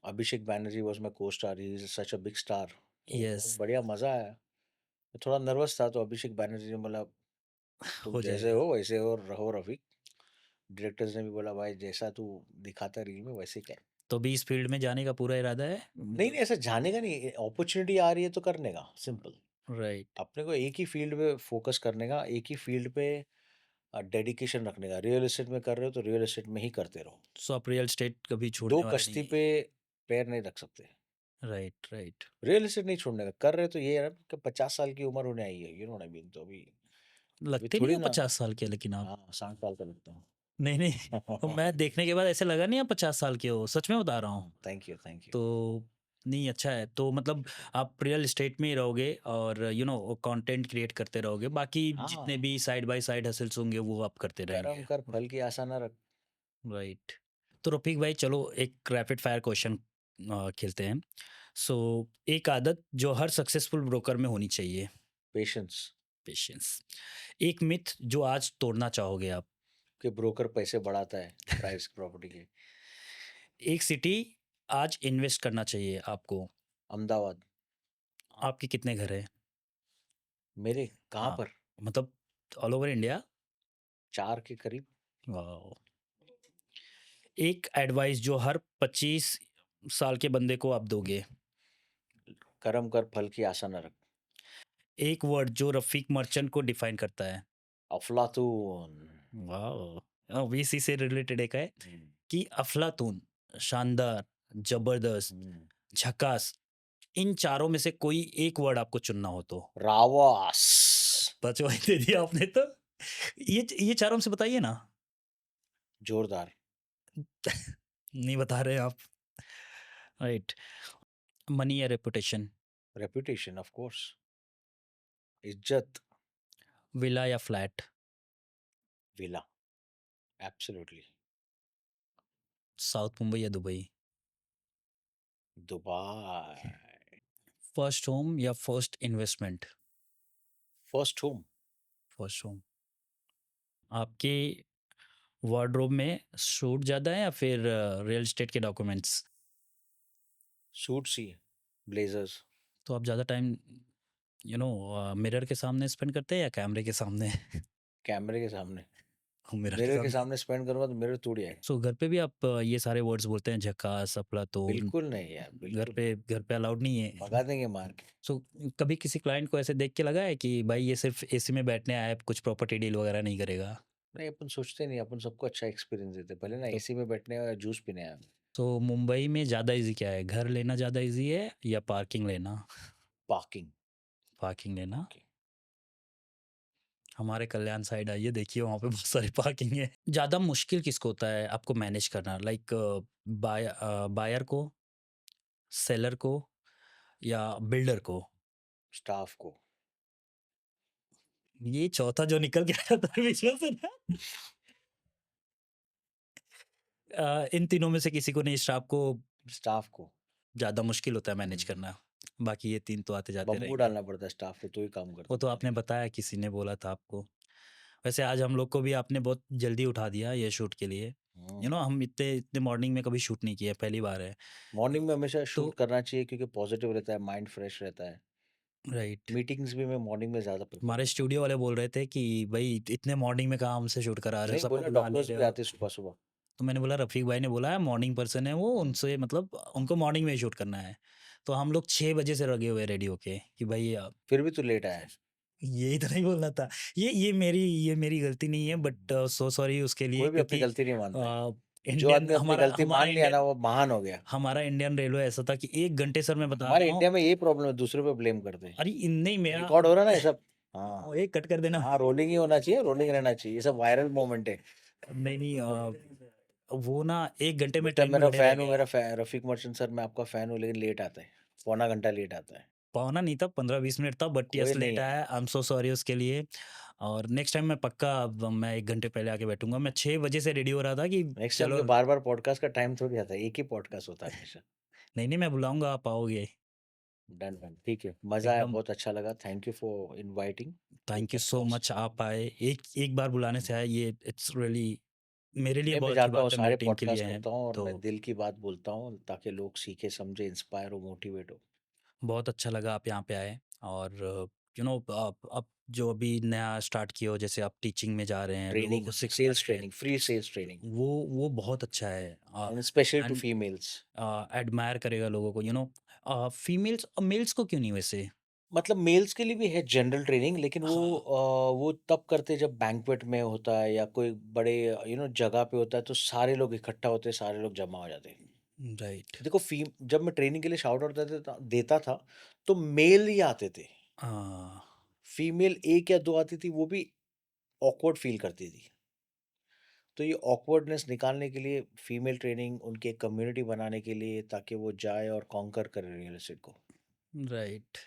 Abhishek Banerjee was my co-star, he is such a big star. तो बहुत यस, बढ़िया मज़ा आया। मैं थोड़ा नर्वस था, तो अभिषेक बैनर्जी ने बोला तुम हो जैसे जाएगा। हो वैसे हो रहो रफ़ीक। डायरेक्टर्स ने भी बोला भाई जैसा तू दिखाता रील में वैसे ही कर। तो अभी इस फ़ील्ड में जाने का पूरा इरादा है? नहीं, नहीं ऐसा जाने का नहीं, अपॉर्च्युनिटी आ रही है तो करने का, सिंपल। राइट, अपने को एक ही फील्ड में फोकस करने का, एक ही फील्ड पे डेडिकेशन रखने का। रियल एस्टेट में कर रहे हो तो रियल एस्टेट में ही करते रहो। सो आप रियल एस्टेट कभी 2 छोड़ने वाले नहीं कश्ती हैं। पे पैर नहीं रख सकते। Right, right. रियल एस्टेट नहीं छोड़ने का। कर रहे तो ये है ना कि 50 साल की उम्र होने आई है, you know what I mean, तो अभी लगते नहीं थोड़ी हो ना। 50 साल के लेकिन आप। हाँ, 60 साल का लगता हूँ। नहीं, नहीं, तो मैं देखने के बाद ऐसे लगा नहीं आप 50 साल के हो, सच में बता रहा हूँ। Thank you, thank you. तो नहीं अच्छा है, तो मतलब आप रियल एस्टेट में ही रहोगे और कंटेंट क्रिएट करते रहोगे, बाकी जितने हाँ, भी साइड बाय साइड हसल्स होंगे वो आप करते कर्म रहेंगे। कर फल की आशा न रख। राइट। तो रफीक भाई चलो एक रैपिड फायर क्वेश्चन खेलते हैं। सो एक आदत जो हर सक्सेसफुल ब्रोकर में होनी चाहिए। पेशेंस। पेशेंस। एक मिथ जो आज तोड़ना चाहोगे आप। कि ब्रोकर पैसे बढ़ाता है प्राइस प्रॉपर्टी के। एक सिटी आज इन्वेस्ट करना चाहिए आपको। अहमदाबाद। आपके कितने घर है? मेरे कहाँ हाँ, पर? मतलब ऑल ओवर इंडिया। 4 के करीब। वाओ। एक एडवाइस जो हर 25 साल के बंदे को आप दोगे। कर्म कर फल की आशा न रख। एक वर्ड जो रफीक मर्चेंट को डिफाइन करता है। अफलातून। वाओ, वीसी से रिलेटेड एक है हम्म, कि अफलातून, शानदार, जबरदस्त, हम्म। झकास, इन चारों में से कोई एक वर्ड आपको चुनना हो तो। रावस। बस वही दे दिया आपने तो। ये चारों में से बताइए ना। जोरदार। नहीं बता रहे आप। राइट। मनी या रेपुटेशन। Reputation of course. इज्जत। विला या flat. Villa. Absolutely. South Mumbai या दुबई। दुबई। फर्स्ट होम या first investment. First home. First home. आपके वार्डरोब में सूट ज़्यादा है या फिर रियल एस्टेट के डॉक्यूमेंट्स। सूट्स ही। ब्लेजर्स। तो आप ज़्यादा टाइम मिरर के सामने स्पेंड करते हैं या कैमरे के सामने। कैमरे के सामने। मिरर के मिरर के सामने। सामने स्पेंड करूंगा तो मिरर टूट जाएगा। सो घर पे भी आप ये सारे वर्ड्स बोलते हैं, झक्कास, अफलातून। बिल्कुल नहीं यार, घर बिल्कुल पे नहीं। घर पे अलाउड नहीं है। भगा देंगे मार के। सो कभी किसी क्लाइंट को ऐसे देख के लगा है कि भाई ये सिर्फ एसी में बैठने आया है, कुछ प्रॉपर्टी डील वगैरह नहीं करेगा। नहीं, अपन सोचते नहीं, अपन सबको अच्छा एक्सपीरियंस देते, भले ना तो एसी में बैठने या जूस पीने आए। तो मुंबई में ज़्यादा इजी क्या है, घर लेना ज़्यादा इजी है या पार्किंग लेना। पार्किंग। पार्किंग लेना। पार्किंग। हमारे कल्याण साइड आइए, देखिए वहाँ पे बहुत सारी पार्किंग है। ज़्यादा मुश्किल किसको होता है आपको मैनेज करना, लाइक बायर को, सेलर को या बिल्डर को। स्टाफ को। ये चौथा जो निकल के आया था बीच में से ना। इन तीनों में से किसी को नहीं, स्टाफ को स्टाफ को। ज़्यादा मुश्किल होता है मैनेज हम्म, करना। बाकी ये तीन तो आते जाते बम्बू रहेंगे। डालना पड़ता है स्टाफ को, तो ही काम वो करते तो तुम्हारे। आपने बताया, किसी ने बोला था आपको। वैसे आज हम लोग को भी आपने बहुत जल्दी उठा दिया ये शूट के लिए। हम इतने इतने मॉर्निंग में कभी शूट नहीं किया, पहली बार है। मॉर्निंग में हमेशा तो शूट करना चाहिए क्योंकि पॉजिटिव रहता है, माइंड फ्रेश रहता है। राइट। मीटिंग्स भी मैं मॉर्निंग में ज़्यादा प्रेफर हमारे करता हूँ। स्टूडियो वाले बोल रहे थे कि भाई इतने मॉर्निंग में कहाँ हमसे शूट करा रहे हो, नहीं, सबको बोला बुला ले डॉक्टर्स रहे भी हो। आते सुबह सुबह। तो मैंने बोला रफ़ीक भाई ने बोला है मॉर्निंग पर्सन है वो, हम्म, उनसे मतलब उनको मॉर्निंग में ही शूट करना है। तो हम लोग 6 बजे से लगे हुए रेडी होके कि भाई फिर भी तू लेट आया है। यही तो नहीं बोलना था। ये मेरी गलती नहीं है, बट सो सॉरी उसके लिए, कोई भी अपनी क्योंकि गलती नहीं मानता है। जो इंडियन आदमी अपनी हमारा गलती हमारा मान लिया ना इंडियन वो महान हो गया। हमारा इंडियन रेलवे ऐसा था कि 1 घंटे सर मैं बता हमारे रहा हूँ। इंडिया में यही प्रॉब्लम है, दूसरे पे ब्लेम करते हैं। अरे इन नहीं मेरा रिकॉर्ड हो रहा है ना ये सब? हाँ, एक कट कर देना। हाँ, रोलिंग ही होना चाहिए, रोलिंग रहना चाहिए, ये सब वायरल मोमेंट है। नहीं, नहीं वो ना 1 घंटे में बोलता है ट्रेन में मेरा खड़े रह फैन हूँ, गए। मेरा रफीक मर्चेंट सर, मैं आपका फैन हूँ, लेकिन लेट आता है, पौना घंटा लेट आता है। पौना नहीं था, 15-20 मिनट था, बट कोई यस नहीं लेट है। आया। आई एम सो सॉरी उसके लिए। और नेक्स्ट टाइम मैं पक्का अब मैं 1 घंटे पहले आके बैठूँगा। मैं 6 बजे से रेडी हो रहा था कि नेक्स्ट टाइम चलो के बार बार पॉडकास्ट का टाइम थोड़ी आता है, एक ही पॉडकास्ट होता है हमेशा। नहीं, नहीं मैं बुलाऊँगा, आप आओगे। डन डन, ठीक है, मजा आया, एकदम बहुत अच्छा लगा, thank you for inviting to thank you so much podcast. आप आए। एक एक बार बुलाने से आए ये इट्स रियली मेरे लिए नहीं, मैं बहुत अच्छी जाता हूँ, बात है, मेरे सारे टीम के लिए पॉडकास्ट हैं। करता हूँ और तो मैं दिल की बात बोलता हूँ ताकि लोग सीखे, समझे, इंस्पायर हो, मोटिवेट हो। बहुत अच्छा लगा आप यहाँ पे आए। और आप जो अभी नया स्टार्ट किए हो, जैसे आप टीचिंग में जा रहे हैं, लोगों ट्रेनिंग, को सिखा सेल्स रहे हैं, ट्रेनिंग, फ्री सेल्स ट्रेनिंग, वो बहुत अच्छा है। And specially to and females. Admire करेगा लोगों को, फीमेल्स मेल्स को क्यों नहीं वैसे? मतलब मेल्स के लिए भी है जनरल ट्रेनिंग, लेकिन हाँ, वो तब करते जब बैंक्वेट में होता है या कोई बड़े जगह पे होता है, तो सारे लोग इकट्ठा होते हैं, सारे लोग जमा हो जाते हैं। राइट। देखो जब मैं ट्रेनिंग के लिए शाउट आउट देता था तो मेल ही आते थे, हाँ, फीमेल एक या दो आती थी, वो भी ऑकवर्ड फील करती थी। तो ये ऑकवर्डनेस निकालने के लिए फीमेल ट्रेनिंग, उनकी एक कम्युनिटी बनाने के लिए, ताकि वो जाए और कॉन्कर करे रियल एस्टेट को। Right.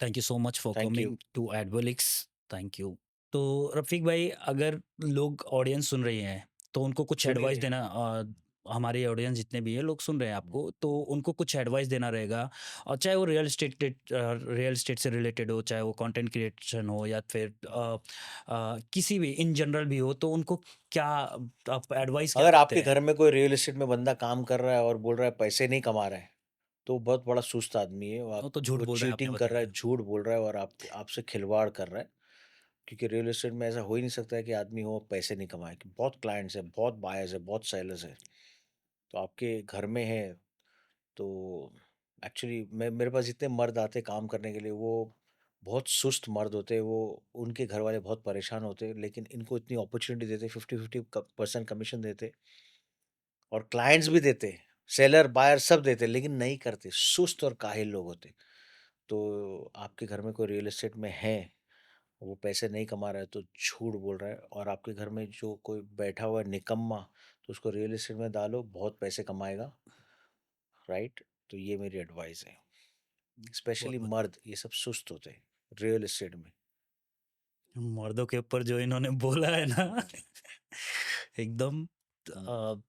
Thank you so much for thank you. Coming to Advolix. Thank you. तो रफीक भाई, अगर लोग ऑडियंस सुन रही हैं तो उनको कुछ सुनिए एडवाइस जी। देना, हमारे ऑडियंस जितने भी हैं लोग सुन रहे हैं आपको, तो उनको कुछ एडवाइस देना रहेगा। और चाहे वो रियल एस्टेट से रिलेटेड हो, चाहे वो कंटेंट क्रिएशन हो, या फिर किसी भी इन जनरल भी हो, तो उनको क्या आप एडवाइस क्या अगर करते आपके हैं? घर में कोई रियल एस्टेट में बंदा काम कर रहा है और बोल रहा है पैसे नहीं कमा रहा है, तो वो बहुत बड़ा सुस्त आदमी है। वो तो झूठ वो बोल रहे हैं, आपने चीटिंग कर रहा है, बताया। झूठ बोल रहा है और आपसे खिलवाड़ कर रहा है। क्योंकि रियल एस्टेट में ऐसा हो ही नहीं सकता है कि आदमी हो पैसे नहीं कमाए, कि बहुत क्लाइंट्स है, बहुत बायर्स है, बहुत सेलर्स है। तो आपके घर में है, तो एक्चुअली मैं मेरे पास जितने मर्द आते हैं काम करने के लिए, वो बहुत सुस्त मर्द होते हैं। वो उनके घर वाले बहुत परेशान होते हैं, लेकिन इनको इतनी अपॉर्चुनिटी देते, 50-50% कमीशन देते और क्लाइंट्स भी देते, सेलर बायर सब देते, लेकिन नहीं करते, सुस्त और काहिल लोग होते। तो आपके घर में कोई रियल एस्टेट में है, वो पैसे नहीं कमा रहा है, तो झूठ बोल रहा है। और आपके घर में जो कोई बैठा हुआ है निकम्मा, तो उसको रियल एस्टेट में डालो, बहुत पैसे कमाएगा। राइट? तो ये मेरी एडवाइस है। स्पेशली बहुत मर्द ये सब सुस्त होते हैं रियल एस्टेट में। मर्दों के ऊपर जो इन्होंने बोला है ना एकदम हम्म,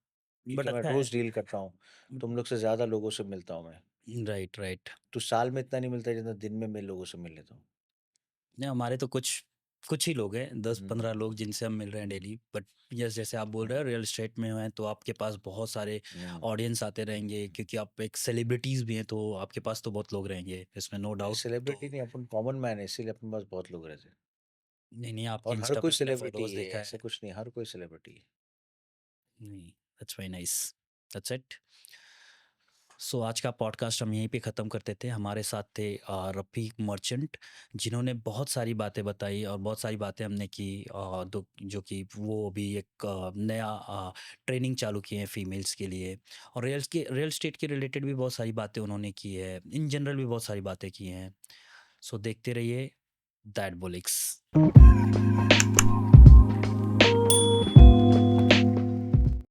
बट क्योंकि मैं अच्छा है। रोज डील करता हूँ, तुम लोग से ज्यादा लोगों से मिलता हूँ मैं। Right, right. तो साल में इतना नहीं मिलता जितना दिन में मैं लोगों से मिल लेता हूँ। नहीं, हमारे तो कुछ कुछ ही लोग हैं, 10-15 हम्म, लोग जिनसे हम मिल रहे हैं डेली। बट यस, जैसे आप बोल रहे हम्म, हो रियल एस्टेट में हैं, तो आपके पास बहुत सारे हम्म। ऑडियंस आते रहेंगे, क्योंकि आप एक सेलिब्रिटीज़ भी हैं, तो आपके पास तो बहुत लोग रहेंगे, इसमें नो डाउट। तो सेलिब्रिटी नहीं, अपन कॉमन मैन है, इसीलिए अपने पास बहुत लोग रहते हैं। नहीं, नहीं आपकी और हर इंस्टा कोई पे मैंने सेलिब्रिटी फ़ोटोज़ है, देखा ऐसा है। कुछ नहीं, हर कोई सेलिब्रिटी है। नहीं, that's very nice. That's it. So आज का पॉडकास्ट हम यहीं पे ख़त्म करते थे। हमारे साथ थे रफ़ीक मर्चेंट, जिन्होंने बहुत सारी बातें बताई और बहुत सारी बातें हमने की, जो कि वो अभी एक नया ट्रेनिंग चालू किए हैं फीमेल्स के लिए। और रियल स्टेट के रिलेटेड भी बहुत सारी बातें उन्होंने की है, इन जनरल भी बहुत सारी बातें की हैं। सो देखते रहिए दैट बुलिक्स।